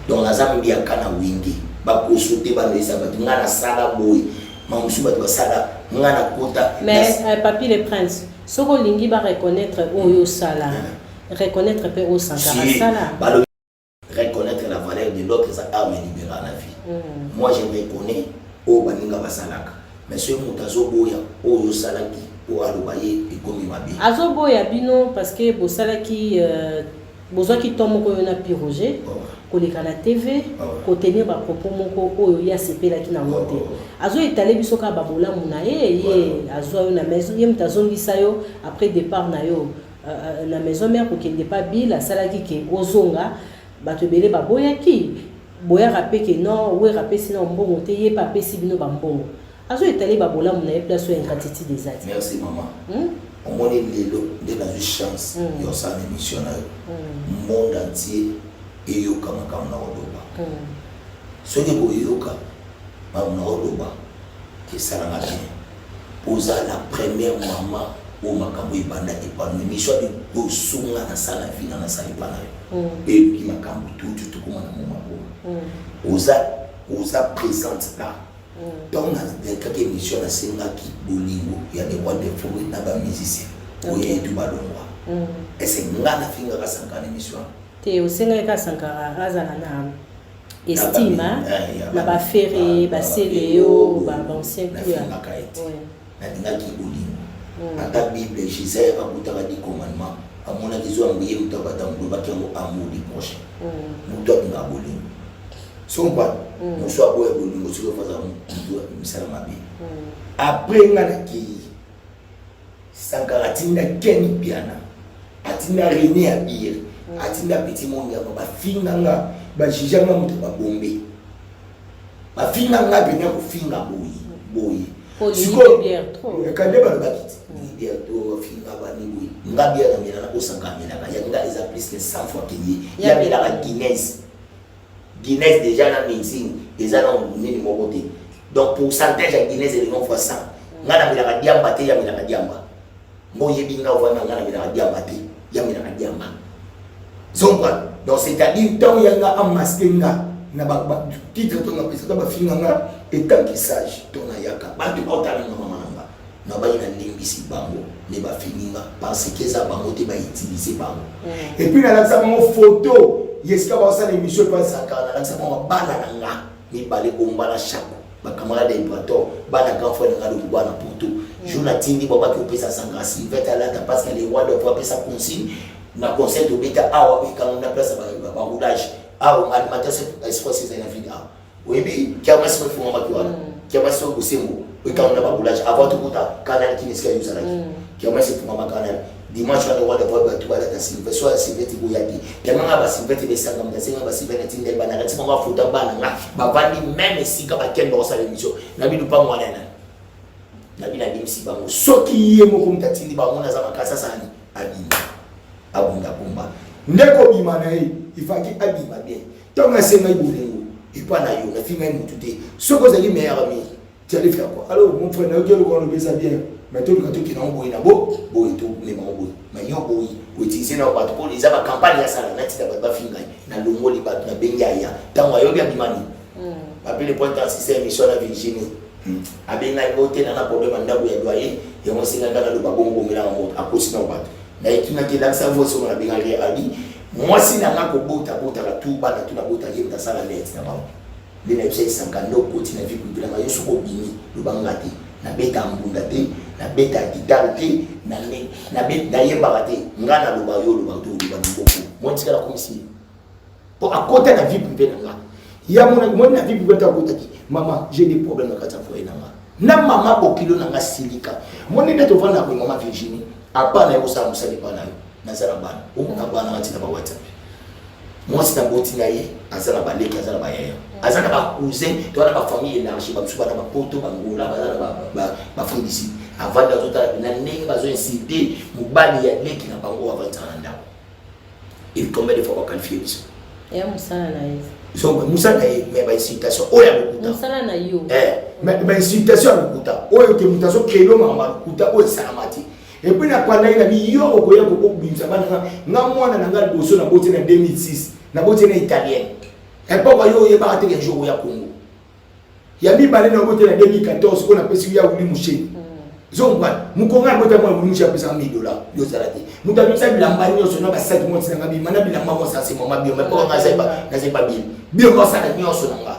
donc la zambi ya kana wingi ba ko sote ba ndesa ba ngana sala boy mamusu ba to sala ngana kota mais papi le prince soko lingi ba reconnaître oyo sala reconnaître pe o sankara sala ba reconnaître la valeur de l'autre ça arme libérer la vie moi je reconnais o baninga basalaka mais ce mutazo boya oyo salaki o alobaye ekomi mabi azo boya bino parce que bo salaki besoin qui tombe ko na piroger ko le kana TV ko tenir ba propos moko oyo ya sepela ki na monte azo étaler biso ka babola muna ye azo na maison yem tazongisa yo après départ na yo na maison mère ko kende pas bila salaki ke ozonga bato belé ba boya ki boya rapé que non we rapé sinon mbongo te ye pa pesi bino ba mbongo azo étaler babola muna ye place yo ingratitude des ati merci maman on m'a dit de la chance yo sa émission na monde entier et yo kama na odoba so que bo yo ka na odoba que ça na bien posa la première maman au makambo ibanda epano émission de bosunga na sala vina na sala ibana et qui makambo tout comme na mama oza présente là donc dans quelques émissions na singa ki bolingo il y a des voix de fou na ba musiciens oye tu balongwa Et c'est ngana finga ka Sankara émission. Te osenga ka Sankara azala na estima na ba ferré ba céléo ba ancien client. Na dinga ki bolingo. Ata Bible Jésus va kutaka 10 commandements. Amona kizo ambiye mutaba tango ba kiango amour du prochain. Muto dinga bolingo. Son quoi? Nous soit boye bolingo sur faza muto misala mabi. Après ngana ki Sankara tinda Kenny Piana. Atinda René Abir. Atinda Petit Monde ya ba finga nga ba jijanga muto ba bombe. Ba finga nga benya ko finga boyi. Siko kande ba bakiti. Ni to finga ba ni boyi. Nga bia na mina na ko Sankara mina ka ya nga eza plus que 100 fois que ya bila ka Guinness déjà na médecine déjà na mini mokote. Donc pourcentage à Guinness est non fois 100. Nga na mina ka diamba te ya mina ka diamba. Mo yebi nga wana nga na mina ka diamba te ya mina ka diamba. Donc c'est-à-dire tant yanga a masqué nga na ba titre to na pesa ba finga nga etant qui sage to na yaka ba tu otala na mama nanga na ba ina limbisi bango ne ba fininga parce que ça bango te ba utiliser bango et puis na la sa bango photo yeska ba sa émission pas Sankara na la sa bango bana nanga ni balé ombala chaque ba camarade imperator bana grand frère nga do bana poto jour na tindi baba ki opesa Sankara si veta la parce qu'elle est roi de pouvoir pesa consigne na conseil de beta awa be quand on a place ba roulage awa animateur espoir c'est une vie awa oui qui a pas se faire ma kiwana qui a pas se gosembo oui quand on a ba roulage avant tout ta canal qui n'est usa là qui a pas se faire ma canal dimanche on a voir tout bala ta silve soit silve ti boyaki tellement ba silve ti besanga mtasenga ba silve ti ndel bana ti mama futa bana nga ba vandi même si ka ba kendo sa l'émission na bi pas mwana na bi na dimsi bango soki ye moko mtatindi ba mona za makasa sani abinda abunda bomba ndeko bima na ye ifaki abima bien tonga senga ibolengo et pas na yo na finga mututé soko zali meilleur ami tu allais faire quoi alors mon frère na yo ko no ça bien mais tout le qui na boy na bo tout mais ma boy mais yo boy utiliser na bato pour les aba campagne ya sala na tita ba finga na longoli bato na bengaya tango yo bien bimani appelé point dans système mission la Virginie abenga ngote na problème ndabo ya doyer et on singa kana do babongo mila mo akosi na bato na ikina kila sa voix sur la bengale ali moi si na ngako bota la tout bana tout na bota ye ta sala net na ba le na pse sangando koti na vie kubila ma yeso ko bimi lo bangati na beta mbunda te na beta guitare te na beta yemba te ngana lo ba yo lo ba to lo ba mboko moi tika la komisi pour à côté na vie privée na nga ya mon na vie privée ta kota ki maman j'ai des problèmes na kata foyer na maman bokilo na nga silika mon ne to vana ko maman Virginie apa na yo sa musali pa na yo nazala bana o na bana atina ba WhatsApp moi c'est un boti na ye azala ba leki azala ba yaya azala ba cousin to na ba famille élargie ba msuba na ba poto ba ngola ba frère d'ici avant de tout na ndenge bazo inciter mubali ya leki na bango avant tanda il combien de fois ba qualifier biso ya musala na ye so musala mais ba incitation oya bokuta musala na yo mais ba incitation bokuta oyo ke mutaso kelo mama bokuta oyo salamati et puis na kwanda ina bi yo okoya ko bimisa bana nga mwana na ngali boso na boti na 2006 na boti na italien et pourquoi yo ye ba te ke jour ya Congo ya mi balé na boti na 2014 ko na pesi ya wuli musheni zongwa mukonga bota mwa wuli musheni pesa $1000 yo zarate mutabisa bilamba nyoso na ba 7 mois na ngabi mana bilamba mo sa se mama bio mais pourquoi na se ba bio ko sa nyoso na nga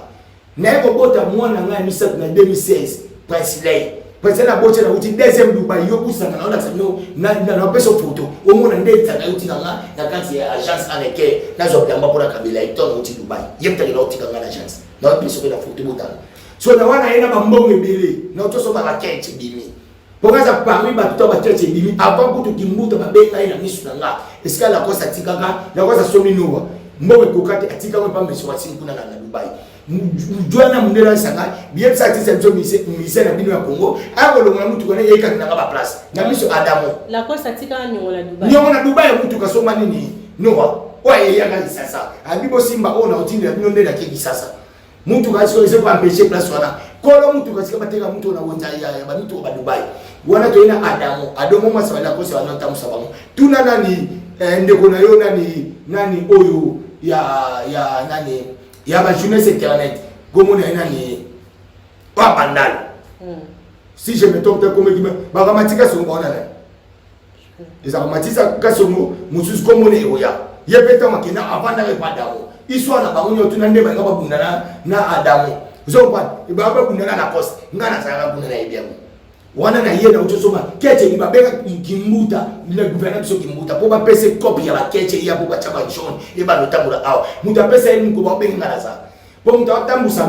na ko bota mwana nga mi 7 na 2016 Presley parce que la boîte na uti deuxième Dubaï yo kusanga na ça no na pesa photo au monde ndeta na uti na kati ya agence aneke na zo bilamba pour la kabila ito uti Dubaï yemta na uti kanga na agence na pesa ko na photo botana so na wana ina ba mbongo ebele na to so ba rakete bimi pokaza parmi ba to ba rakete bimi avant kutu kimbuta ba beka ina misu na nga eska la kosa tikaka la kosa somi nowa mbongo kokati atika ko pa meso wa sinkuna na Dubaï mujwana mundela sanga bien ça c'est un mise na bino ya Congo akolonga mutu kone yeka na ba place na miso Adamo la kosa tika nyongo la Dubaï nyongo na Dubaï mutu kasoma nini noa oye yaka sasa abibo simba ona otindi bino ndela kiki sasa mutu kaso ise ko empêcher place wana kolo mutu kasika bateka mutu na wonja ya ba mutu ba Dubaï wana to ina Adamo mwa sala kosa wana tamusa bango tuna nani ndeko na yo nani oyo ya nani ya ba jeunesse internet comme on a nani pas bandal si je me trompe comme dit ba kamatika so on a Ils ont matisa kasomo mususu komone oya. Yepeta makina avanda repadamu. Iswa na bangunyo tunande ba ngaba bundana na Adamu. Zomba ibaba bundana na post. Ngana sanga bundana ebiamu. Wana na yena utosoma keche ni babeka kimbuta le gouvernement so kimbuta po ba pese copy ya ba keche ya po ba chaba jaune e ba lotambula awa. Muta pese ni ko ba benga na sa. Po muta tambusa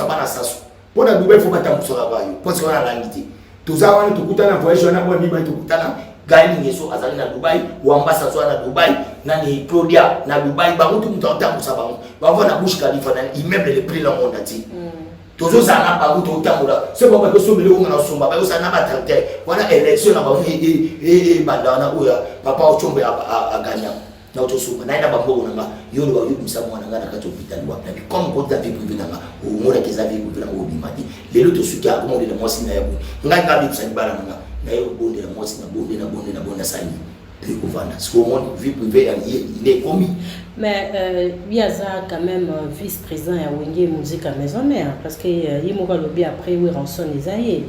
bana sasu. Po na Dubai fo ba tambusa ba yo. Po se wana langiti. Tuzawana tukutana voyage na bo biba tukutana gani ngeso azali na Dubai wambasa so na Dubai nani Claudia na Dubai ba mutu mutatambusa ba ba na Bush Khalifa na immeuble le prix la monde ati tozo sana ba mutu utamura se ba ba so bele ngana somba ba sana ba tante wana election na ba bandana uya papa ochombe aganya na utosuma na ina ba mbo nanga yolo ba yumisa mwana ngana ka hospital wa na comme ko David Bivina ngora keza Bivina ngobimati lelo to suki akomo le mosi na yabu nganga bi tsani bana nga na yo bonde na mosi na bonde sani puis au vana ce monde vie privée il est commis mais il y a ça quand même vice-président ya Wenge musique à maison mère parce que il m'a lobby après oui rançon les aïe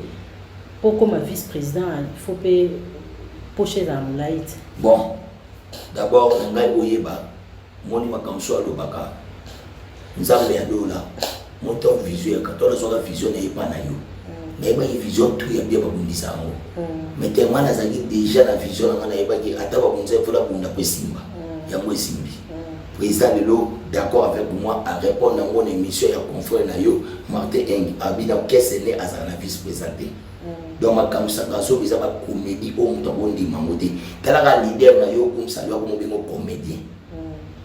pour comme vice-président il faut payer pocher dans la light bon d'abord ngai oyeba moni makamso alobaka nzambe ya dola moto visuel quand on a son vision et pas na yo mais ba vision tout ya bien babundisa ngo mais tellement na zaki déjà la vision na yeba ki ataba bunza fola bunda pesimba ya mwesimbi président de l'eau d'accord avec moi à répondre à mon émission ya confrère na yo Martin Eng abina kesene azana vice président donc ma kamsa ngaso biza ba comédie o muto bondi mamote kala ka leader na yo kumsali wa ko mo comédien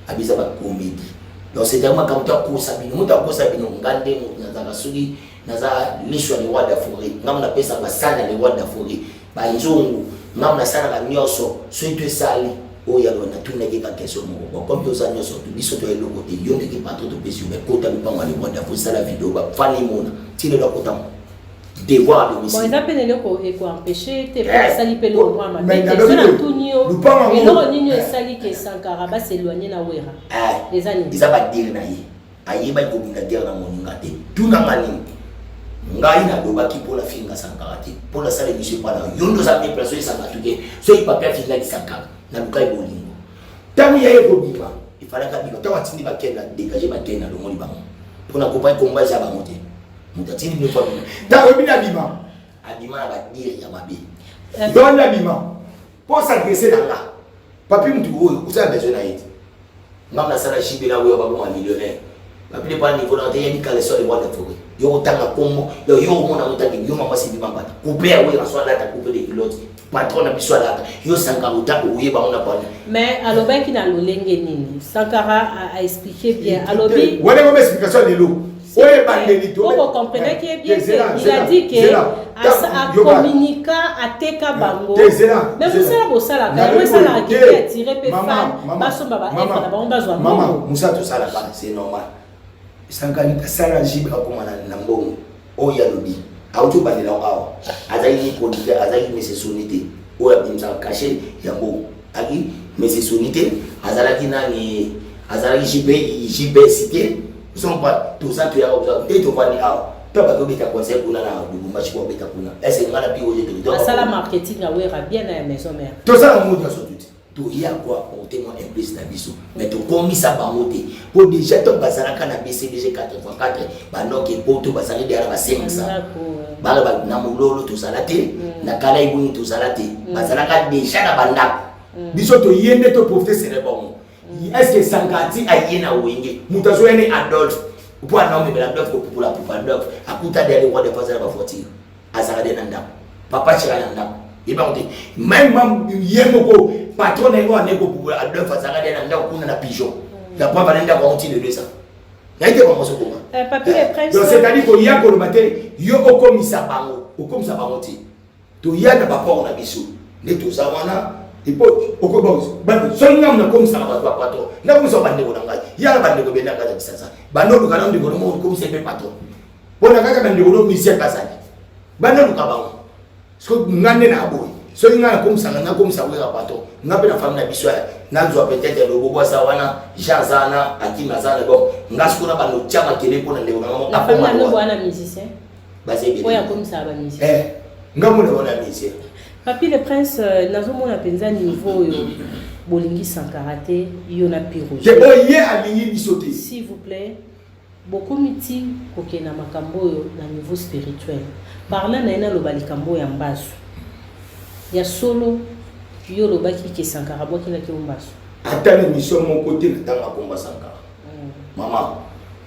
abisa ba comédie donc c'est tellement comme toi pour sabino muto ko sabino ngande mo na sugi naza lishwa ni wada furi ngamna pesa basana ni wada furi ba nzungu ngamna sana ka nyoso soitwe sali o ya lona tuna ke ka keso mo ko comme yosa nyoso tu biso to elo kote yonde ke patro to pesi be kota mi panga ni wada furi sala video ba fani mona tile do kota devoir de mission bon ils appellent le ko empêcher te pas sali pele au droit mais na tunio et non nino sali ke Sankara ba s'éloigner na wera les années ils aba dire na yi ayi ba ko binga dire na moninga te tuna ngani ngai na doba ki pour la finga Sankara te pour la salle mission pas na yondo za me place Sankara tuke so il pas faire finga Sankara na lukai bolingo tamu ya yeko biba il fallait ka biba tawa tindi ba kena dégager ba kena do moni bango pour na compagne combat za ba monter mutatini ne famille ta obina bima adima na ba dire ya mabe don la bima pour s'agresser dans là papi mtu oyo usa besoin na yiti ngamna sala shibela oyo ba bon millionnaire papi pas niveau na tayani kale so le wada fogo yo tanga komo yo mona mutaki yo mama si bima bata couper oyo na swala ta couper les pilotes patron na biswala yo Sankara utako oyo ba ona bana mais aloba ki na lolenge nini Sankara a expliqué bien alobi wala mo explication de l'eau. Vous comprenez qui est bien fait. Il a dit que à communiquer à Teka Bango. Mais vous savez, vous savez, vous savez, qui est tiré par femme, maman, Moussa, tout ça là-bas, c'est normal. Sankara, ça la gibre comme on a n'ambon, oh yalobi, auto bandela awa, azaï politique, azaï mais c'est sonité, oh ya bimsa caché, yambo, agi mais c'est sonité, azalaki na ni, azalaki JB cité. Ils sont pas tout ça tu as observé et tu vas dire ah toi pas que tu as conseil pour la Lubumbashi pour beta kuna est-ce que ngala bi oje de ça la marketing a wera bien à la maison mère tout ça on monte sur tout tout il y a quoi on témoin implice na biso mais tu commis ça ba monter pour déjà ton bazara kana BCDG 84 ba non ke poto bazari derrière ba 500 ba ba na mulolo tout ça la té na kala ibuni tout ça la té bazara ka déjà na banda biso to yende to professeur bon est-ce que Sankati a yéna wenge mutazo ene Adolphe pour un homme de Adolphe pour la plupart Adolphe akuta derrière roi de fazer ba voiture azara de nanda papa chira nanda iba on dit même yemoko patron ngo aneko pour Adolphe azara de nanda kuna na pigeon la preuve nanda ba onti de ça na ite ba moso kuma papier est prêt donc c'est-à-dire que ya ko le matin yo okomisa bango ti to ya na papa on a biso ne to za wana il faut au cobos ban sonnam na comme ça ba patron na ko so bande ko ngai ya bande ko be na ka sasa bando ko kana ndiko mo ko se be patron bona kaka bande ko mi se kasani bando ko ba so ngane na boy so ngana comme ça na comme ça we ka patron ngabe na famille na biso na zo peut-être le bobo sa wana jazana akima zana bon ngasko na bando chama kele ko na ndeko na mo la famille na bwana musicien ba se be oya comme ça ba musicien ngamo na bwana musicien Papi le prince nazomona penza niveau yo bolingi sankarate yo na piro. Je boye alingi bisoté. S'il vous plaît, beaucoup miti kokena makambo yo na niveau spirituel. Parlant na ina loba likambo ya mbasu. Ya solo yo loba ki sankara bo kila ki mbasu. Ata na mission mon côté na tanga komba sankara. Maman,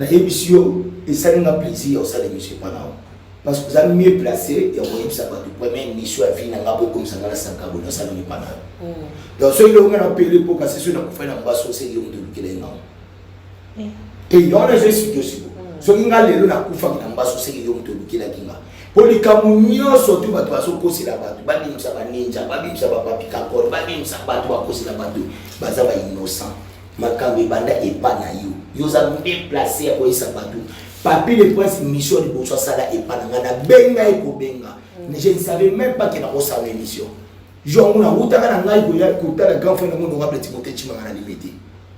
na émission et ça n'a plaisir au ça l'émission pendant. Parce que vous avez mieux placé et vous avez ça pour première mission à vie n'a pas comme ça dans la sankara dans ça n'est pas là. Donc ceux qui ont appelé pour casser sur la faire en bas sur ces gens de quel est et il y en a des situations. Ceux qui ont allé là pour faire en bas sur ces gens de quel est pour les camounions surtout bah toi sur cause la batte bah bim ça va ninja bah bim ça va pas piquer encore bah bim ça va toi cause la batte bah ça va innocent makambe banda et pas na yo yo za déplacer pour ça batte papi le prince mission de bonsoir ça là et pas na benga et ko benga je ne savais même pas qu'il y a une mission je on a route na ngai ko ta la grand frère na mon rappel Timothée Chimanga na limité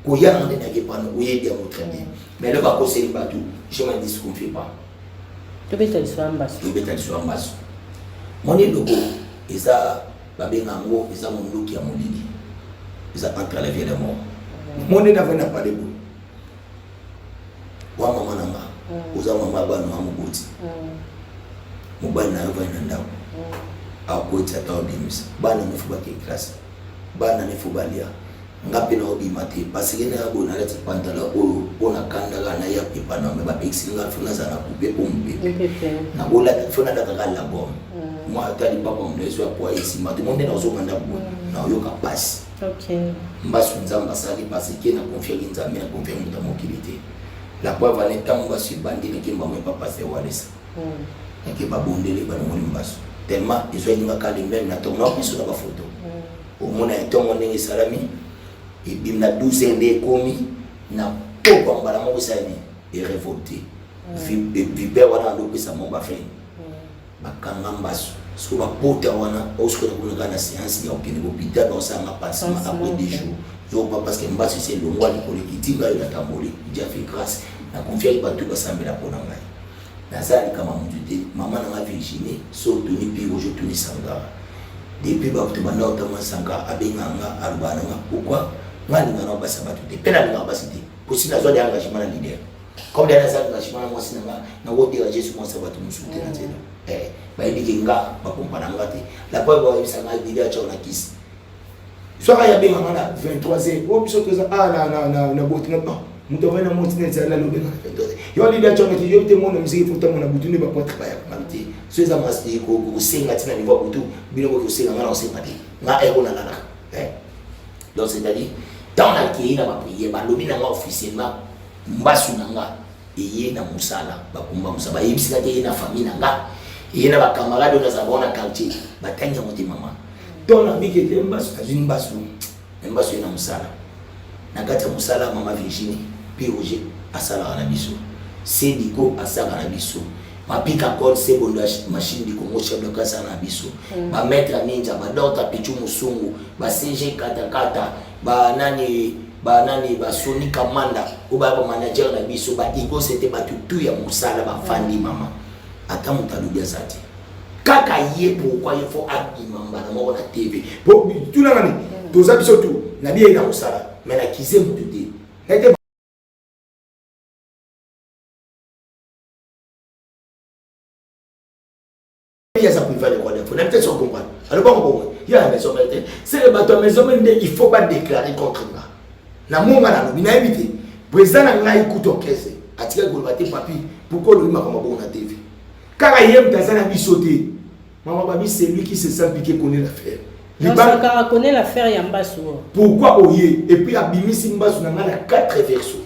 ko ya na ndenge pas no ye bien très bien mais le ba ko c'est batte je m'en disconfie pas. Tu peux te soigner basse. Tu peux te soigner basse. Mon logo, ça, babengango, ça mon look qui a mon lit. Ça entre la vie et la mort. Mon nez n'a pas de bout. Wa maman nanga. Uza maman ba no amugoti. Mobile na yova inanda. Akoti atawabimisa. Bana nefuba ke classe. Bana nefubalia. Ngapi na obi mate parce que na bona la tipantala o ona kanda na ya pipa na me ba exinga funa za na couper pompe na bola funa da kala bom moi atali papa on les soit pour ici ma demande na zo kanda bo na yo ka passe OK mbasu nzamba sali parce que na confier nzambe na confier muta mokilité la preuve en étant on va se bandi ne kimba me papa c'est walesa et que ba bondele ba mo mbasu tellement ils ont une kali même na to na biso na ba photo au mona eto mon ngi salami et bim na 12 ndé komi na poko mbala mo sali et révolté viper wana ndo pesa mo ba fait bakanga mbasu so ba pota wana osko na kuna séance ya opini hôpital dans ça ma passe après des jours yo pas parce que mbasu c'est le roi du collectif là il a tamboli il a fait grâce na confiance ba tout ba sambela pona ngai na zali kama mutute maman na Virginie so tuni pi ojo tuni sanga depuis ba to bana otama sanga abenganga alubana pourquoi ngani ngana basa batute pena ngana basite possible na zone d'engagement na leader comme dans les engagements moi sinanga na wote ya Jésus moi ça va tout musuté na zela ba ebiki nga ba kompana ngati la pa ba isanga leader cha na kisi soka ya benga ngana 23h o biso toza na botina pas muto vena motina za la lobenga 23h yo leader cha ngati yo te mona mziki futa mona butune ba potre ba ya kamti so za masti ko senga tina ni ba butu bino ko senga ngana osenga te nga eko na nana donc c'est-à-dire dans la qui na ba prier ba lobi na nga officiellement mbasu nanga eye na musala ba kumba musaba yebisika te na famille nanga eye na ba camarade na zabona quartier batanga moti mama donc na biki te mbasu azini mbasu na musala na kata musala mama Virginie POG asala na biso Sédico asala na biso mapika code sebondo machine di Congo chef de casa na biso ba maître ninja ba docteur Pichu Musungu ba CG katakata ba nani ba Sony Kamanda ou ba manager na biso ba Igo c'était ba tutu ya musala ba fandi mama ata mutaludia sati kaka ye pourquoi il faut abimamba na mo na TV pour tout na ngani toza biso tout na bien na musala mais na kize mututi n'était il y a ça pour faire les droits d'info n'était pas comprendre alors pas comprendre il y a la maison mais c'est le bateau maison mais il faut pas déclarer contre moi na monga na bina éviter président na ngai kuto kese atika ko bate papi pourquoi lui m'a comme bon na TV kaka yem tazana bisoté maman babi c'est lui qui se sent piqué connaît l'affaire Libanga connaît l'affaire ya Mbasu pourquoi oye et puis abimisi Mbasu na ngana 4 versos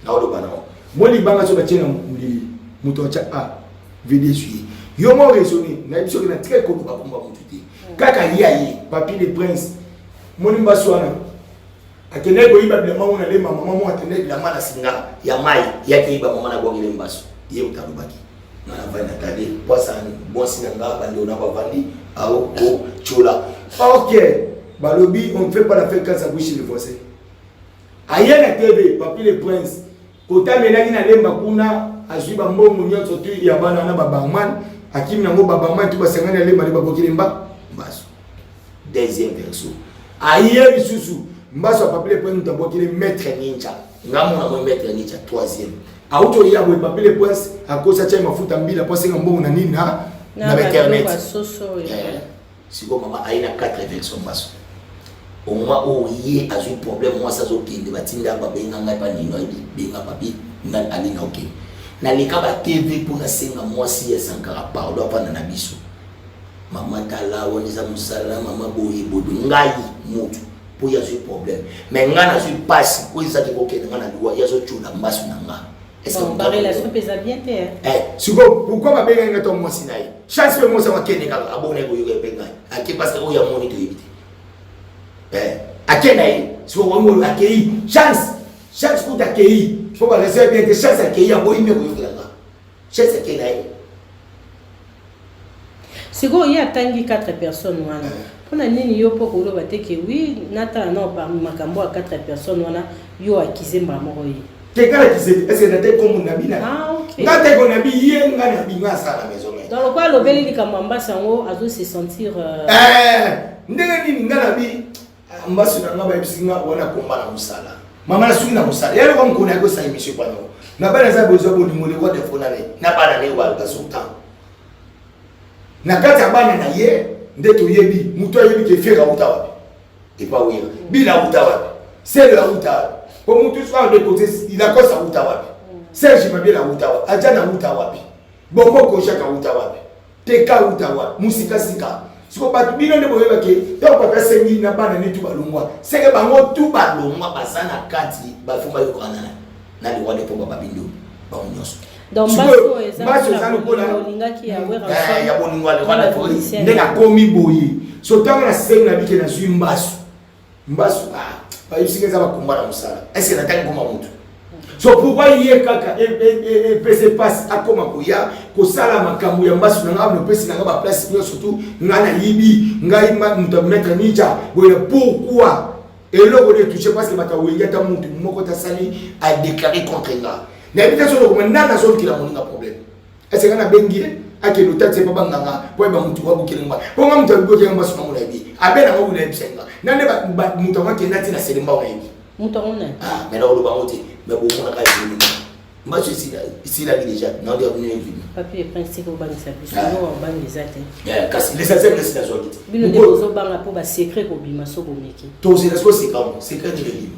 na odo bana mo libanga so batie na mulili muto cha a VDSU yo mo raisonner na biso na très ko ba komba mututi kaka yayi papi le prince mo Mbasu wana akene ko iba bla mama na le mama mama atene bla mala singa ya mai yake iba mama na bongile Mbasu ye utarubaki na vana tade poisa bon sinanga bando na bavandi au ko chula OK balobi on fait pas la fête quand ça bouche le fossé ayena TV papi le prince kota menaki na lemba kuna azuba mbongo nyotso tu ya bana na babangman akimi nango babangman tu basangana lemba le babokile mba Mbasso. Deuxième verso. Aïe Bisusu. Mbasso a papier point nous qu'il est maître ninja. Ngamona mo maître ninja troisième. Auto ya bo papier point à cause ça tient mafuta mbila pour senga mbongo na nini na internet. Si vous maman aïna 4 versions Mbasso. Au moins où il y a un problème moi ça zo kende batinda ba benga ngai pa nino benga papi nan alina OK. Na likaba TV pour na senga moi si ya Sankara pardon pa na biso. Maman tala woniza musala maman boyi bodo ngai mutu pour y a ce problème mais ngana suis passe pour ça qui boke ngana liwa ya zo tuna Mbasso na nga est-ce que la relation pesa bien pourquoi ma benga ngato moi sinai chance pe moi ça ma kene ka abone ko yoga benga aki parce que o ya moni to yibiti akena si on voit accueillir chance pour t'accueillir faut pas laisser bien que chance accueillir à boire mais ko yoga chance akena si go y a tangi 4 personnes wana pona nini yo poko lo bateke oui nata non par makambo à 4 personnes wana yo akizemba moko yi quelqu'un qui est-ce que n'était comme nabina OK ngate ko nabi yenga na binga ça la maison mais dans le quoi lo beli kamamba sango azo se sentir ndenge nini ngana bi Mbasso na ngaba bisinga wana komba na musala mama na suki na musala yale ko mkona ko sa émission pa no na bana za bozo bo ni ko de fona ne na bana ne wa ka sultan na kati abana na ye ndeto yebi muto yebi ke fera utawa et pas oui bila utawa c'est la utawa pour muto soit de côté il a quoi ça utawa Serge mabie la utawa ajana utawa boko ko shaka utawa teka utawa musika sika siko batu bino ne boyeba ke to papa sengi na bana ne tu balungwa seke bango tu balungwa basana kati bafuma yokana na li wale po baba bindo ba onyoso donc Mbasso ça ko la lingaki ya wera ya boningwa le wala po ndeka komi boyi so tanga na sengi na bike na zui Mbasso ba yusinga ba kumbana musala est-ce que na tangi koma mutu so pourquoi y est kaka PC passe à comment koya ko sala makambo ya Mbasso na ngam no pesi na ngaba place yo surtout ngana yibi ngai muta mettre ninja boye pourquoi et l'autre de toucher parce que bata wenga ta mutu moko ta sali a déclaré contre nga na bita so ko nana so ki la moninga problème est-ce que na bengi ake no taxe pa banganga po ba mutu wa bukele ngba po ngam mutu boke Mbasso na mona bi abena ngo na bisenga nande ba mutu wa kenda tina selimba wa yibi mutu ona mais là on va monter mais bon on a pas vu Mbasso ici là déjà non de venir vivre papier principe au banque service non au banque des athées kasi les athées les dans zone bino de bozo banga po ba secret ko bima so ko meki to c'est parce que c'est comme secret de vie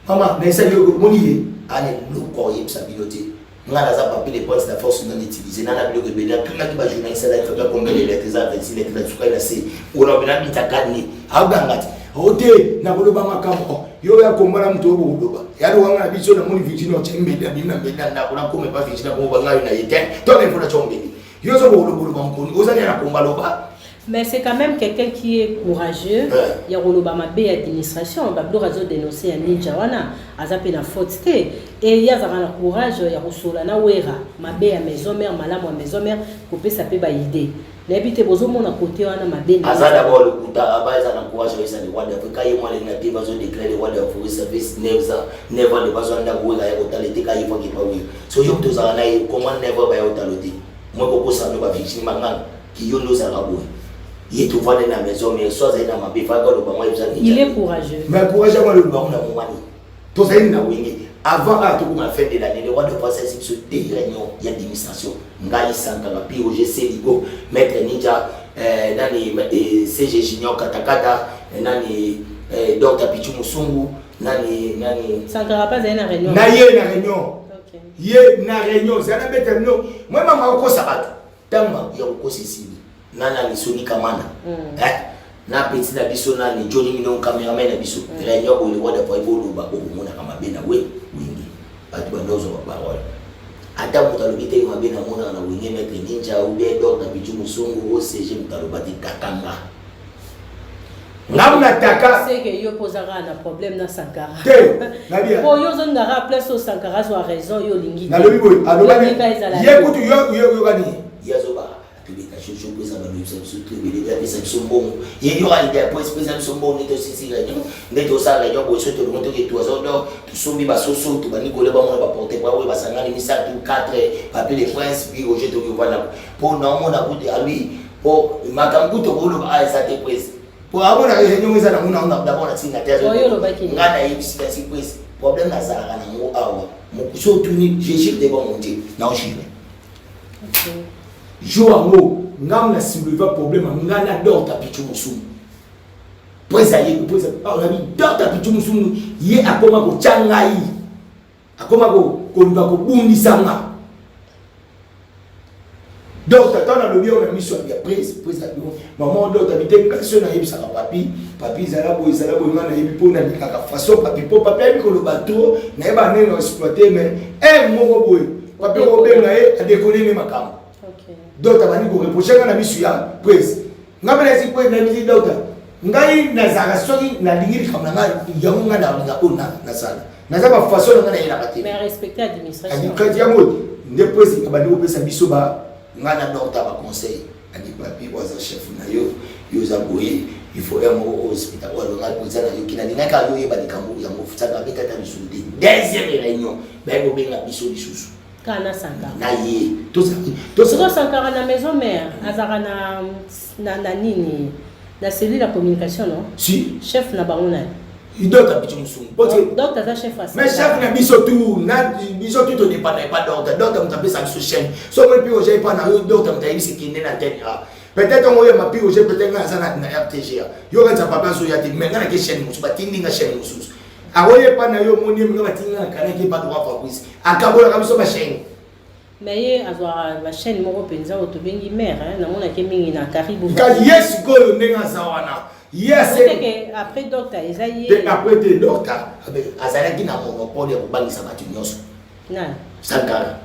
maman mais ça yo moni ane lu ko yeb sa biloté ngala za papier les postes de force non utilisé nana bilo ko bela tout la ki ba journaliste là il faut combien les lettres à 26 lettres là suka la c'est on a bien mitakadni abangati ote na koloba makambo yo ya kombala mtu obo kudoba yalo wanga biso na moni vicino chembeda bina mbeda na kuna kome pa vicino ko banga na yete to ne fona chombeli yo so bolo bolo bamkoni ozali na kombalo ba mais c'est quand même quelqu'un qui est courageux ya koloba mabe administration ba blo razo dénoncer ya ninja wana azape na faute té et ya zaka na courage ya kosola na wera mabe ya maison mère malamu ya maison mère ko pesa pe ba idée na bité bozo mona côté wana mabe na azada bolo kuta abaza na courage isa ni wada afrika ye mwana na piva zo déclarer wada for service never le bazo anda kuwela ya kotalete ka ifo ki pawi so yo mtu za na comment never ba ya kotalete moi ko kosa no ba victime mangana ki yo no za rabo il est souvent dans la maison mais soit dans ma bifa ko lo ba moi il est courageux mais courageux moi le ba na mwani to za na wingi avant à tout la fin de l'année le roi de passer sur des réunions il y a d'administration ngai Sankara puis au GC Ligo maître ninja dans les CG Junior Katakata nani Dr Pichu Musungu nani Sankara pas dans la réunion na ye na réunion ye na réunion ça na bête non moi maman ko sabato tama ya ko sisili nana ni Soni Kamana na petit na biso na ni Johnny Mino cameraman na biso réunion ko le roi de pas bolo ba ko mona kama bena we wingi batu bandozo ba parole ata mutalobite mabena mona na wingi maître ninja ou bien Dr Pichu Musungu au CG mutalobati kakanga ngamna taka c'est que yo posera na problème na Sankara te na bien po yo zo ngara place au Sankara so a raison yo lingi na lobi boy alobani ye kutu yo gani yazo ba tubika chuchu pesa ba lusa surtout bele ya pesa sombon ye yo ali ya pesa sombon ni to sisi réunion ndeto sa réunion bo soto monto ke to zo do to sombi ba soso to ba ni kole ba mo ba porter ba we ba sangani mi sa tout 4 papier les princes puis au jeto yo wana pour non mon a goûté à lui po makambu to bolo ba esa te pwese po abona réunion eza na muna d'abord na singa terre ngana yebisi ta si pwese problème na sala kana ngo awa mokuso tuni jésus de bon monter na oshime jour ngo ngam na soulever problème ngana dor ta pichu musumu pwese ayi pwese on a mis dor ta pichu musumu ye akoma ko changai akoma ko luba ko bundi sanga donc t'attends dans le bien on a mis sur la prise maman donc t'habitais question na yebi saka papi zalabo ngana yebi po na bikaka façon papi ko le bateau na yeba nene exploiter mais moko boy papi ko benga a décoller mes makam donc tabani ko reprocher na bisu ya prise ngabela si prise na bisu donc ngai na zaka soki na lingiri kamna nga yango nga na ona na sala na za ba façon nga na ila kati mais respecter administration ani ya mo ne prise ka bandi ko pesa biso ba ngana docteur ba conseil ani papi waza chef na yo za boye il faut un au hospital wala ngal ko zana yo kina ninaka yo yeba dikambu ya mofuta ka bekata bisude deuxième réunion ba ko benga biso lisusu kana sanga na ye to sankara na maison mère azara na nini na cellule la communication non si chef na bangona docteur bicho musumu docteur za chef asa mais chef na biso tout to dépend pas docteur mtape sa biso chaîne so moi puis j'ai pas na docteur mtape c'est qui na tête peut-être on va puis j'ai peut-être na RTG yo quand ça papa so ya te mais na ke chaîne musu batindi nga chaîne musu awoye pa na yo moni nga batinga kana ki pas droit Fabrice akabola ka biso ba chaîne mais avoir la chaîne moko penza otobengi mère na mona ke mingi na karibu ka yes ko ndenga zawana yes après docteur ezayi après te docteur azalaki na monopole ya kobangisa bato nyonso na Sankara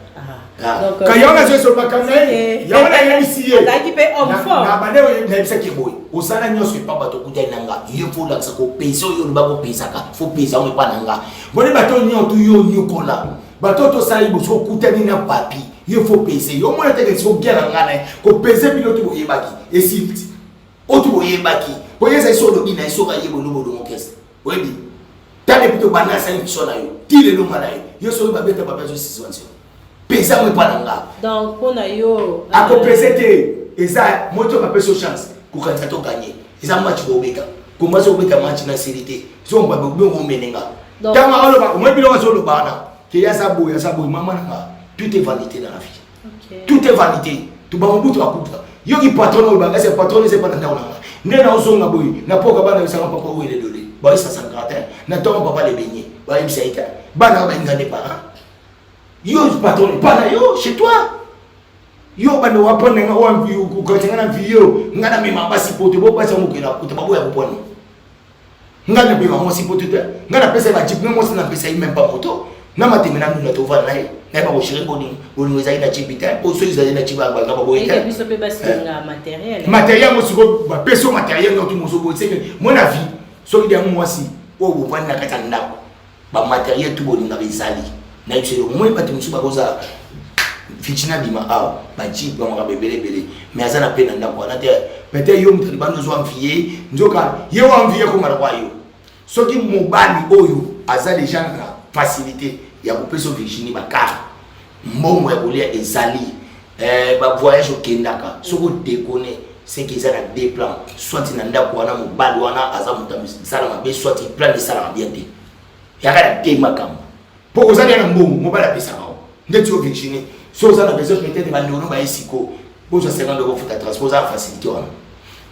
donc kayona zeso bakana yaona yebisi ye azalaki pe homme fort na bande na yebisa ki boy osala nyonso pa bato kudai nanga ye fo la sa ko pesa yo ba ko pesa ka fo pesa on pa nanga bone bato nyoto yo nyokola bato to sali bo so kutani na papi ye fo pesa yo mo teke so gera ngana ko pesa pilote bo yebaki et si otu bo yebaki boye ça sur le bina iso ka yebo no bodo mokese webi tane pito bana sa nso na yo tile lo mala yo so ba beta papa so situation pesa mo pa nanga donc on a yo a ko pesete eza moto ba peso chance ko kanta to gagner eza match ko beka ko maso beka match na sérénité so ba be ko menenga tama olo ba mo bi lo so lo bana ke ya sa boya mama nanga tout est vanité dans la vie okay. Tout est vanité tu ba mo butu akuta yo ki patron ba c'est patron c'est pas nanga nena osonga boy na poka bana bisanga papa wele dole ba isa sangrata na ton papa le beignet ba ibisa ita bana ba ngane para yo patron bana yo chez toi yo bana wapone nga wamvi ku kotengana video ngana mema basi poto bo pasa mukela kuta babu ya kupona ngana bima mo si poto te ngana pesa ba jip mo sina pesa même pas moto na matemena nuna to va nae na ba ko shire boni boni za ina chipita po so za ina chiba ba ngaba boyita et puis so pe basinga matériel mo siko ba peso matériel no to mo so bo tseke mon avis so ki dia mo wasi o bo vana kata ndako ba matériel to boni na bizali na yuselo mo ba tumusu ba koza fichina bima a ba chip ba ngaba bele mais azana pena ndako na te peut-être yo mutali bano zo envier nzoka ye wa envier ko mara kwa yo so ki mobali oyo azali gens na facilité ya kupeso Virginie bakara mbongo ya kolia ezali ba voyage au Kendaka soko déconner c'est qu'ils ont des plans soit na ndako wana mobali wana aza mutamisi sala mabe soit plan de sala bien te ya kana te makam po ozali na mbongo mobali apesa kao ndeti au Virginie so ça na besoin peut-être ba ndono ba esiko bo so 50 € futa transport za facilité wana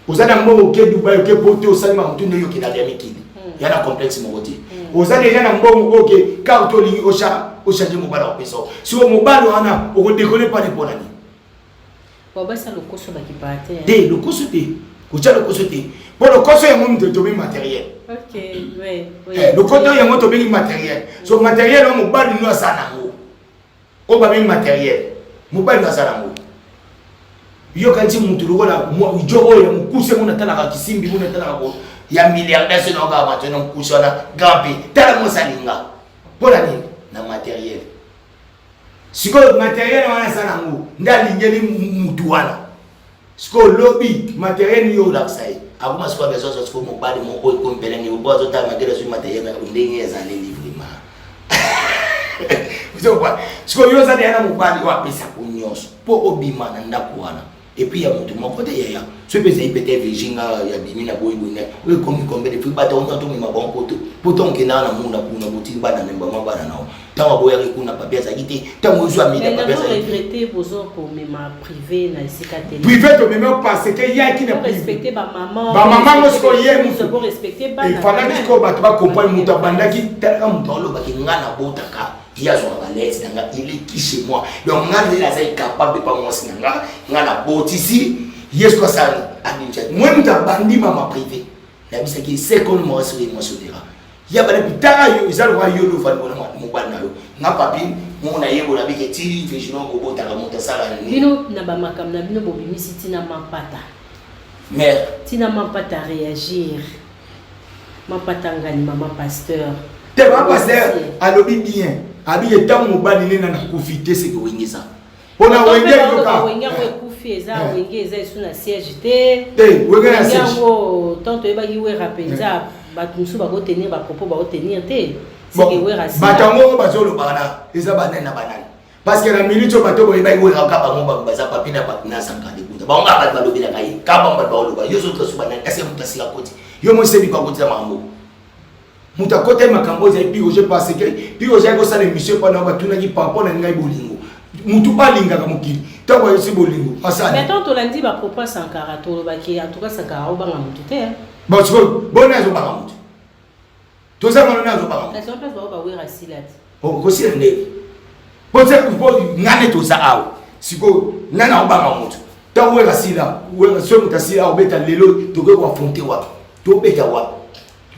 ozali na mbongo ke Dubai ke Porto osali ma mutu ndeyo ke na Yamikini ya na complexe mokoti ozali ya na mbongo oke ka utoli ochanger mobali wa pesa si o mobali wana o décoller pas de bonani basa lokoso bakipate de lokoso te kucha lokoso te pour lokoso ya mo mto tobi matériel OK oui lokoso ya mo tobi matériel so matériel o mobali no asana ngo o ba bi matériel mobali no asana ngo yo kanti mutu lokola mo jogo ya mukuse mo natala ka kisimbi mo natala ko ya milliardaire se no ga mateno kusona gampi tala mo salinga pona ni na matériel siko matériel wana sana ngo ndali ngeli mutu wana siko lobby matériel yo la sai akuma siko besoin so siko mo bali mo ko kompele ni bo zo ta magera su matériel na ndenge ya zane livrement so kwa siko yo za yana mo bali wa pesa kunyoso po obima na ndako wana et puis il y a mon côté yaya ce que c'est peut-être virgin ya bimina boy boy we comme combien de filles bata on to mi mabon poto on kena na munda kuna botin bana memba mabana nao tawa boya kuna papier ça quitté tawa zo ami papier ça regretter bozo pour ma privé na isika télé privé to même parce que y a qui ne respecter ba maman mo sko yé nous devons respecter ba il fallait que ko batu ba comprendre muta bandaki tala mutolo ba kinga botaka il y a son balèze il est qui chez moi donc on a est capable de pas moi sinanga ngana botisi yes quoi ça aminja moi muta bandi mama privé la bisa qui c'est comme moi sur émotionnel il y a pas de pitara yo izalo wa yo lo fali bona mo bana yo na papi mo na yebo la bike ti vision ko botaka muta sala ni bino na ba makam na bino bobimisi tina mapata mère tina mapata réagir mapata ngani maman pasteur te maman pasteur alobi bien abi etam mobali nena na kufite se ko wengeza pona wenge yoka wenge ko kufieza wenge eza suna siège te wenge na siège ngo tonto eba yiwe rapenza batumsu ba ko tenir ba propos ba ko tenir te c'est que we rasi batango bazolo bana eza banana banana parce que la minute au bateau eba yiwe rakapa ngomba baza papina papina sankade kuta ba nga ba lobi na kai kaba ba ba loba yozo to subana ese mutasi akoti yo mo sebi kwa koti mambo muta kote makambo za pi oje parce que pi oje ko sala émission pendant batuna ki papa na ngai bolingo mutu balinga ka mukili tango yesi bolingo asana mais tant to landi ba propos Sankara to ba ki en tout cas Sankara ba nga mutu te bon siko bona zo ba mutu to za ngana zo ba mutu ça passe ba we rasilat o ko si ndé po se ko ngane to za awo siko nana ba mutu tango we rasila we so mutasila obeta lelo to ko affronter wa to beta wa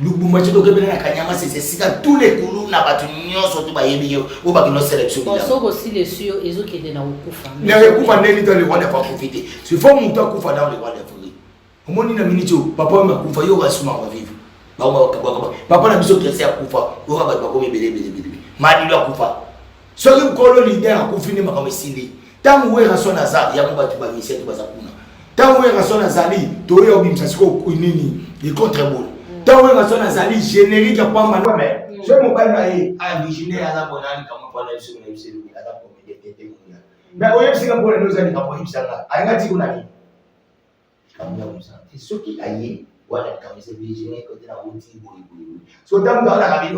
lubuma chito ke bena kanyama c'est sika tous les koulou na batu nyonso to ba yebi yo o ba kino sélection bila so aussi les sur ezo ke de na okufa na okufa neli dans le roi de fa profiter c'est faut muta kufa dans le roi de fa omoni na minute papa ma kufa yo wasuma wa vivre ba papa na biso kresi akufa o ba ba ko bele mali lo akufa so ke kolo leader akufini makama sili tamu we rasona za ya mba tu ba mission tu ba zakuna tamu we rasona zali to yo bimsa siko nini il contre bon tant que personne a sali générique à pas mal mais je me parle là à viginer à la bonne année comme pour la sur le MCD à la comédie tete mais au MCD pour nous aller comme MCD là a ngati kuna ni comme ça c'est ce qui aille wala comme c'est viginer côté na outil boy so tant dans la cabine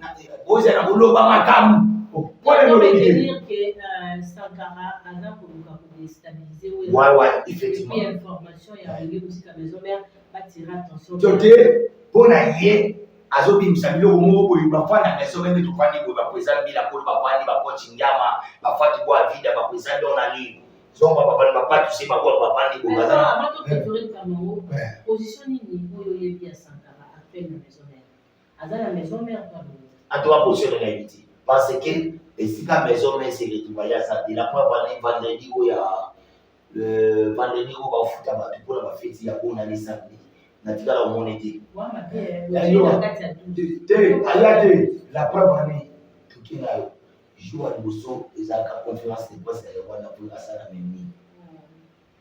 na boze na buloba makamu pour le dire que Sankara a pour déstabiliser ouais effectivement et information il y a arrivé aussi comme maison mère pas tirer attention pona ye azobi msamilo mo boy bafana na so meme tufani boy ba présent bila ko ba vandi ba coach nyama ba fati kwa vida ba présent dans la ligue zomba ba vandi ba pas tu sais ba ko ba vandi ko bazana ma to pétrole Cameroun position ni boy ye bien Sankara appelle la maison mère azala maison mère toi a toi position de l'habitude parce que et si la maison mère c'est retrouver ça de la fois vendredi où il y a le vendredi où ba futa ba pour la fête ya on a les samedi natika la monnaie la preuve année tout qui là joue à Bosso et ça la conférence de presse et on a pour la salle même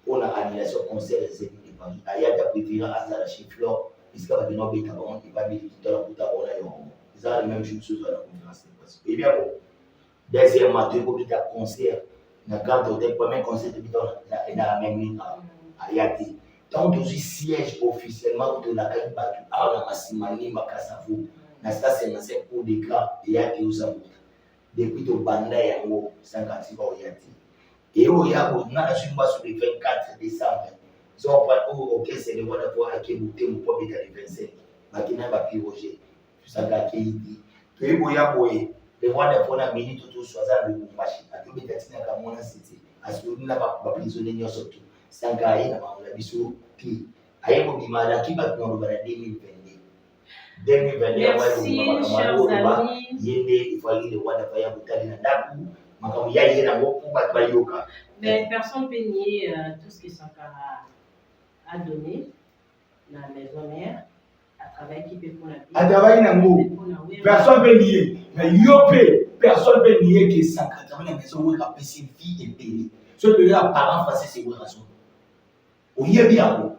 on a annulation concert des équipes de Paris ayata préféré à la chifleur puisque va venir bêta bon il va bien tout la puta on a yo ça la même chose à la conférence de presse et bien bon deuxième matin pour bêta concert na quand au premier concert de bêta na même ligne ayati donc aussi siège officiellement de la caille battu à la Massimani Makasavu na ça c'est un coup de grâce et a qui usa depuis to banda yango 50 ba oyati et o yabo na la sumba sur le 24 décembre ils ont pas OK c'est le voilà pour qui bouter mon pour bêta le 25 makina ba piroger ça ga keidi to ebo yabo le voilà pour la minute tout soit ça le machine à tout bêta tina ka mona city asuri na ba prisonnier nyoso tout Sankara na mamla biso pi ayebo bimala ki ba tno ba 2022 wa yende ifali le wada fa ya butali na ndaku makamu ya yena ngoku ba bayoka mais personne peut nier tout ce que Sankara a donné dans la maison mère à travers qui peut pour la vie à travers na ngo personne peut nier mais yopé personne peut nier que Sankara dans la maison où la vie et pays ce que les parents français c'est une raison oyebi yango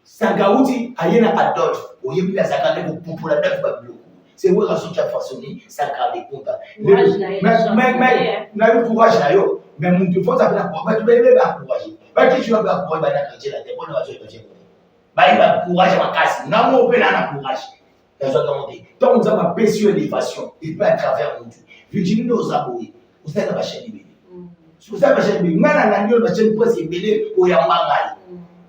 Sankauti ayena Adolphe oyebi ya Sankara ko popola def ba bloco c'est une raison qui a façonné Sankara de compte mais na courage là yo mais mon faut ça la pour mettre le courage Baki tu vas pour ba na chrétien la te bona ba zo chrétien. Ba ba courage ma casse. Na mo pe na courage. Les autres ont dit, donc nous avons péché l'élévation, il peut à travers nous. Virginie nous a boué, vous êtes à la chaîne de vous êtes à la chaîne de Bélé. Maintenant, la chaîne de Bélé, où il y a un mangal.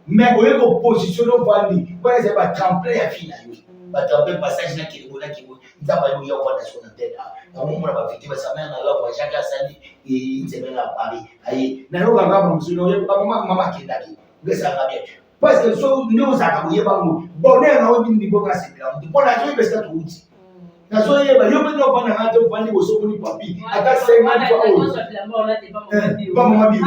Mais vous avez une position, vous allez vous tremper à fin. Vous allez tremper passage dans qui vous avez nous avons eu un voie sur la tête. Dans le moment où on va fêter sa mère, on va voir Jacques Hassani et il s'est mis à Paris. Aïe, nous avons un monsieur, maman qui est là. Vous savez bien. Parce que nous avons bonheur na obi ndi bonga sepela ndi bona jo ibesa tuuti na so yeba yo bino bana hata upande bosoko ni papi ata sema kwa o mama bi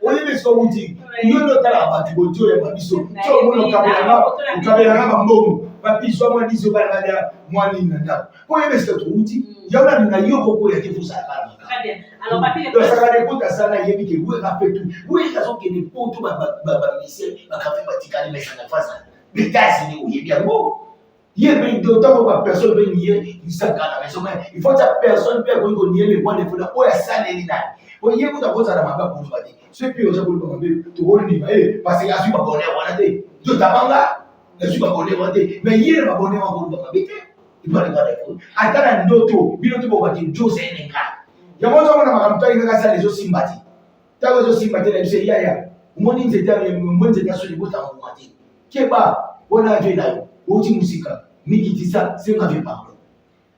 oyebe so uti yo no tala abati bojo ya mabiso so mono kabela na mbongo papi so mwa diso bana bana mwani nda oyebe so tuuti yaona nina yoko ko ya kifusa kana. Très bien. Alors, papi, ça va écouter ça là, il y a où rappelle tout. Où est la zone qui est pour tout ma mission, ma café matinal, mais ça n'a pas ça. Mais t'as signé où il y a bien beau. Il y a bien d'autant que personne veut nier, il s'en gagne la maison. Il faut que personne peut nier les points de fond. Oh, ça n'est pas. Oh, il y a beaucoup de choses à la main pour nous dire. Ce qui est aujourd'hui pour nous, tout le monde parce qu'il y a su m'abonner à la télé. Tout à manga, il y a su m'abonner à la télé. Mais il y a m'abonner à la télé. Il faut regarder. Attends, d'autres, il y a d'autres qui disent Joe c'est un gars. Yamoto mwana makamtari ngasa lezo simbati. Tago zo simbati la bise yaya. Umoni nzeta mwenze taso libota ngumati. Keba bona je nayo. Oti musika. Mikitisa senga ve parle.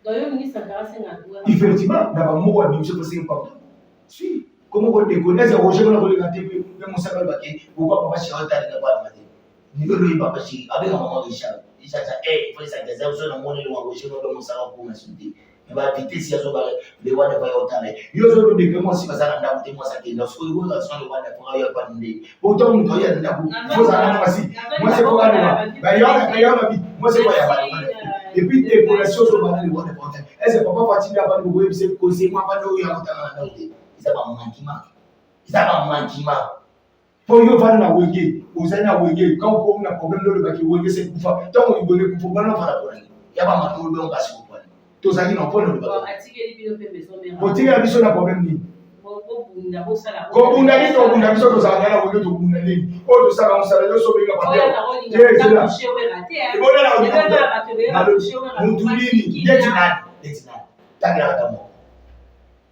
Doyo ministre Karase na. Effectivement, na ba moko ya bimse ko senga parle. Si, comment on déconne ça Roger na kolega te pe musaka baki. Pourquoi papa shi hota na ba mate. Ni lo yi papa shi avec maman Richard. Richard ça faut ça que ça so na moni lo Roger no musaka ko na sunti. Va vite si azo bare le wana va yotale yozo de que moi si bazana ndabu te moi ça que lorsque vous la son le wana pour ya pas ndé autant on doit y ndabu faut ça na moi c'est quoi ba yona bi moi c'est quoi ya pas et puis décoration so bana le wana pour est-ce papa fatini aba ngo go c'est cause moi pas no ya motana na ndé ça va mankima pour yo va na wenge uzana wenge quand on a problème le ba ki wenge c'est kufa tant on ibone kufa bana fara pour ya ba matolo be on kasi ko tozali na mpona lobaka botika biso na problème nini kobunda nini tobunda biso tozalaka na koyo tobunda nini oyo tosala mosala nyonso obenga mutu nini neti nani tangelaka moko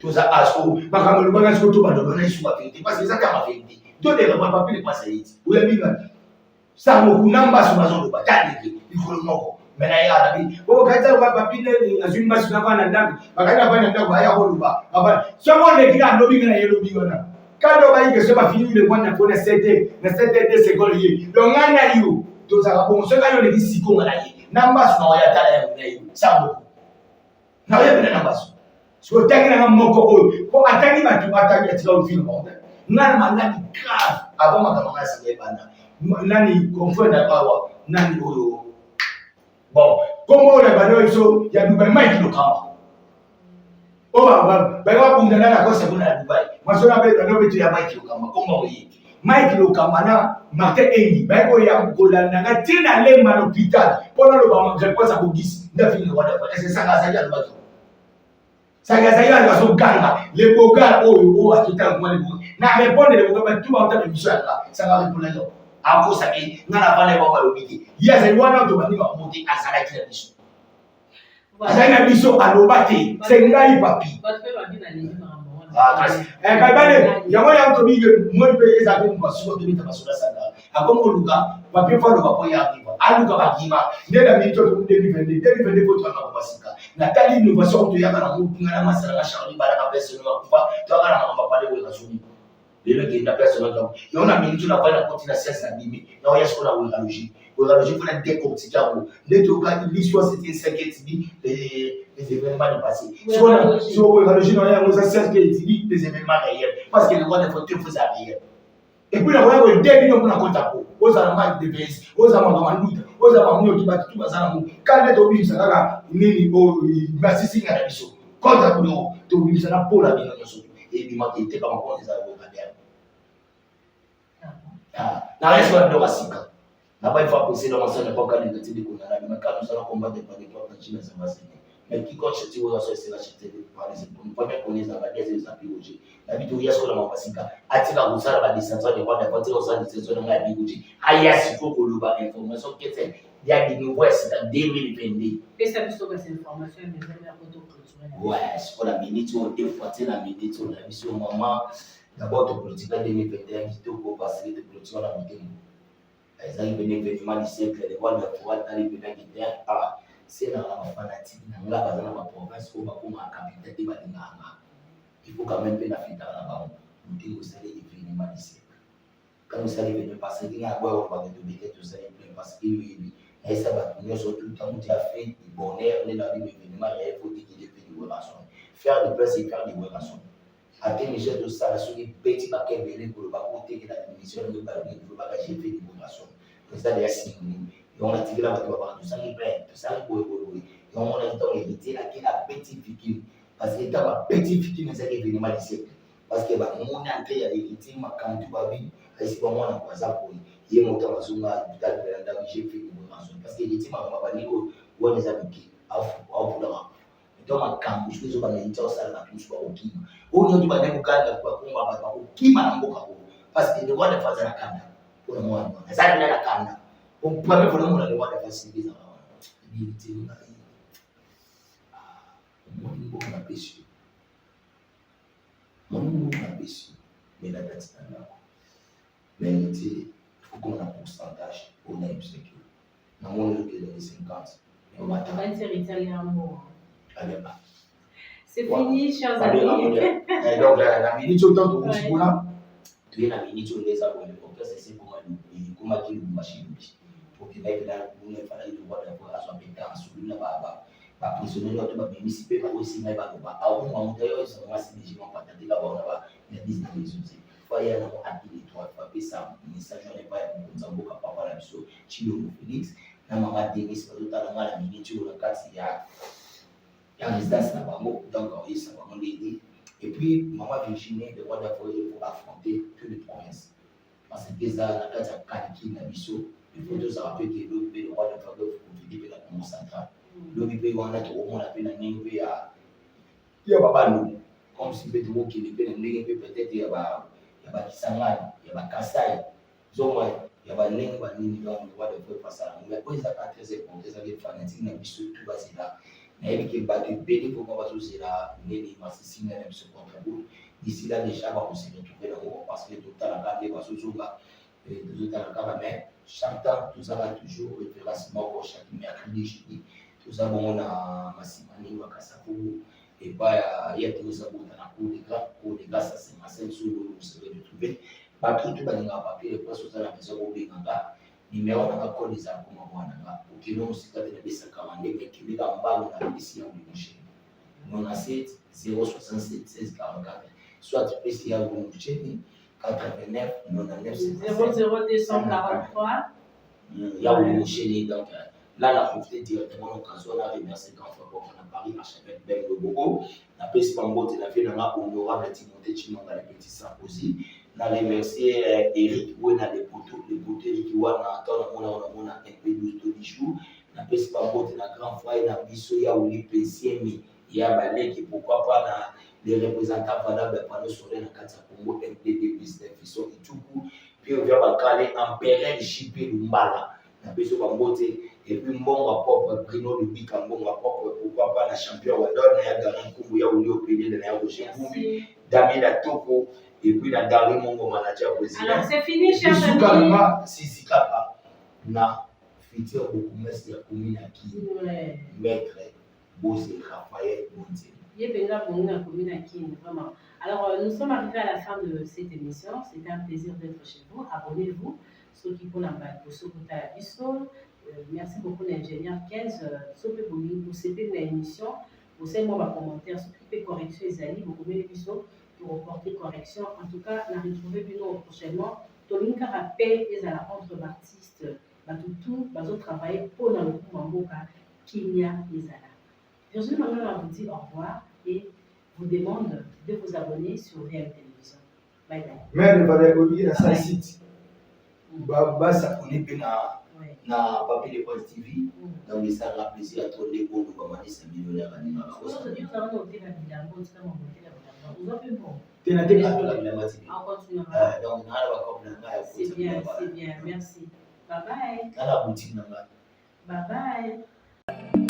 toza asko makambo elobaka siko tobandolona isuka verité parce que ezaka ma verité todeka bapapile pasa yeti oyebinga sango kuna mbaso bazoloba tandeke likolo moko. Maintenant, il y a la vie. Oh, quand tu as papier, as une machine avant la dame, quand tu as un dame, il y a un rouba. Someone est là, lobby, il y a lobby. Quand on va y que ce soit fini, le one pour les 7 secondes. Donc, on a eu, tout ça, bon, ce gars, il est ici, comme on a eu. N'ambas, non, il y a talent, ça beaucoup. Non, il y a bien n'ambas. Ce que tu as un mot, pour attendre, tu vas attendre, tu vas au film. N'a pas grave. Avant, ma camarade, c'est pas là. Nani, confond d'abord, nani, bon, comment on a banni il y a Dubaï, Mike Lokamba. Oh, bah, on a la cause à Dubaï. Moi, je l'avais donné à Mike Lokamba. Comment on dit Mike Lokamba, Martin Engi, bah, il y a un collant, n'a tina l'homme à l'hôpital. Pendant le moment, je pense à Bougis, n'a fini le roi. Est-ce que ça va s'aller à l'autre? Ça va s'aller à l'autre gars, les beaux gars, oh, à tout à l'heure, n'a répondu le gouvernement, tout en temps de mission là, ça va répondre là. A cause que nous n'avons pas le lobby. Il y a des lois qui vont monter à Salaki la mission. Azana mission à l'obati, c'est ngai papi. Ah, eh kabale, ya moya mtu bige mmoja peke yake kwa sio tu nitabasura sana. Akomo luka, papi fa luka po ya kiba. Aluka bakima, nenda mito tu ndeni kwa tu anakubasika. Na tali innovation tu yaka na mtu ngana masala na shauri baraka pesa ni wakufa, tu akana mambo pale wewe kasuni. Lelo ke na personne donc il on a mis tout la fois la continuer ça bimi na oya ce qu'on a urologie pour la décortiquer les deux cas l'histoire c'était 5 études les événements passés sur urologie na oya 5 études les événements réels parce que le roi des photos faut ça réel et puis la oya 2 millions pour la compte pour aux allemands de PS aux allemands manduta aux allemands tout battu tout bazana mu quand les obi ça là nini o merci singa na biso contre pour to bi ça na pour la bino et du manque était pas encore des avocats. Na reste de Rasika. N'a pas il faut passer dans l'ancienne époque à l'identité de Konara, mais quand nous allons combattre par des portes de Chine, ça va se Mais qui compte chez toi, c'est la cité par les épaules. Pas bien qu'on les a bagagés, les apigogés. La vie de Yasko, la Mapasika, Atila Moussa, la descente de roi, la partie aux administrations de la Bigogé. Ayas, il faut qu'on l'ouvre information qui est. Il y a des nouveaux, c'est en 2022. Et ça, c'est une information, mais jamais à ouais, c'est pour la minute, on défend la minute, on a mis sur le moment. D'abord, tu politique en 2021, qui était au cours passé de politique en Amérique. Les amis venaient événement du siècle, les rois de la forêt, les venaient qui étaient à c'est dans la fanatique, dans la province, où on a capitale de Badinga. Il faut quand même bien la fête dans la bas pour dire que c'est l'événement du siècle. Quand vous allez venir passer, il y a un bois, on va te mettre tout ça, parce que et ça va venir surtout quand tu as fait du bonheur, on est dans l'événement, il faut dire qu'il est fait du relation. Faire des places et faire des relations. Après, les gens de ça, la souris petit paquet belé pour le côté de la mission de le bagage fait des relations. C'est ça, les synonymes. Et on a tiré la voiture par tout ça, il plaît, tout ça, il peut évoluer. Et on a dit qu'on hérité la petite fille. Parce que quand ma petite fille, c'est l'événement du siècle. Parce que mon entrée a hérité, ma quand tu vas vivre, c'est pas moi, on a ça pour il y a mon temps à Zuma, j'ai fait des relations. Parce que hérité, ma maman, où on les a vécus, à Foulara. Donc, ma camp, je suis pas une chose à la touche pour Okima. Où nous devons aller au Ghana pour qu'on Okima n'a pas parce que le roi de face à la Kanda. Pour le moment, ça n'est la Kanda. On peut même pour le moment, le roi de face à la Kanda. Mon niveau n'a pas su. Mon niveau n'a pas su. Mais la date est là. Mais il faut qu'on ait un pourcentage. On a une sécurité. Dans mon niveau, il y a 50. On va dire italien. Allez, bah. C'est fini, chers amis. Donc, la minute autant de Moussimoula, tu es la minute où les abonnés, donc c'est pour moi qui est machine. Pour que les gens ne fassent pas de voir à son pétard, sur une pas prisonnier, tu vas même si pas aussi, mais pas à un moment d'ailleurs, ils sont assez légèrement patentés là-bas, il y a 10 ans de soucis. Il y a un appel de 3 fois, ça, mais ça, je n'ai pas un peu de papa là, sur Chilo Félix, la maman Denis, la minute où le cas, il y a résidence là-bas, donc ça va vraiment l'aider. Et puis, maman Virginie, le roi d'Afrique pour affronter toutes les provinces. Parce que ça, la case à Kaniki, la mission, il faut se rappeler que le roi d'Afrique pour vider la commune centrale. Le pays où on a trop, on a peine à n'y il y a pas nous. Comme si peut-être qu'il est peut-être il y a Kisangani, il y a Kassai, Zomai, il y a Neng, il y a le roi d'Afrique face à la mais quand ils ont pas très important, ils ont fanatique, ils ont vu tout bas là. Mais qui bat le pays pour qu'on va se là, les masses même se contre d'ici là déjà on va se retrouver là parce que tout à l'heure les passos sont là et tout à l'heure mais chaque temps tout ça va toujours référence pour chaque mercredi jeudi tout ça bon on a Massimani wa Kasapu et pas il y a tout ça pour dans les gars ça c'est ma scène sur le se retrouver pas tout va dans papier les passos ça la maison au Benganga numéro na ko les akoma bwana ukino usikate na bisa kama ndege kibika mbalo na bisi ya mwisho non a 7 067 16 44 soit bisi ya mwisho 89 99 00243 ya mwisho donc là la profité directement l'occasion on a remercié quand fois pour on a Paris archevêque Ben Lobogo la peste pambote la fait dans la honorable Timothée Chimanga le petit Sarkozy na remercier Eric Wena les poteaux Eric Wana on a un peu de jours na peste pambote na grand foyer na biso ya Oli PCM ya baleki pourquoi pas na les représentants valables pendant solaire na kati ya Congo MPD business fiso ituku puis on vient bakale empereur JP Lumbala na biso pambote et puis mbongo propre Bruno Lubika mbongo propre pourquoi pas la champion wa donne ya Garan Kumbu ya Oli OPD na ya Rochefumi Damila Toko et puis la dernière mon manager président. Alors c'est fini chers amis. Si Kapa na futur bourgmestre ya commune à qui maître Bosé Raphaël Bonté. Yébenga Bonga commune à qui vraiment. Alors nous sommes arrivés à la fin de cette émission. C'était un plaisir d'être chez vous. Abonnez-vous ceux qui font la balle pour ceux qui la biso. Merci beaucoup l'ingénieur 15 ceux qui vous savez l'émission. Vous savez moi ma commentaire ceux qui fait correction les alliés vous pouvez les biso pour reporter correction. En tout cas, on a retrouvé Bino prochainement. Tolinka rappelle et à la entre artistes, tout, bazo travailler pour dans le coup Mamboka, Kenya et Zala. Virginie Manuel vous dit au revoir et vous demande de vous abonner sur VM Télévision. Bye bye. Mais le Valais Olivier, ça site. Baba, ça connaît bien. na Papi Le Prince TV. Donc ça a plaisir à tous les bons comme on dit c'est millionnaire à Nima. C'est bien, merci. Bye bye. À la boutique. Bye bye.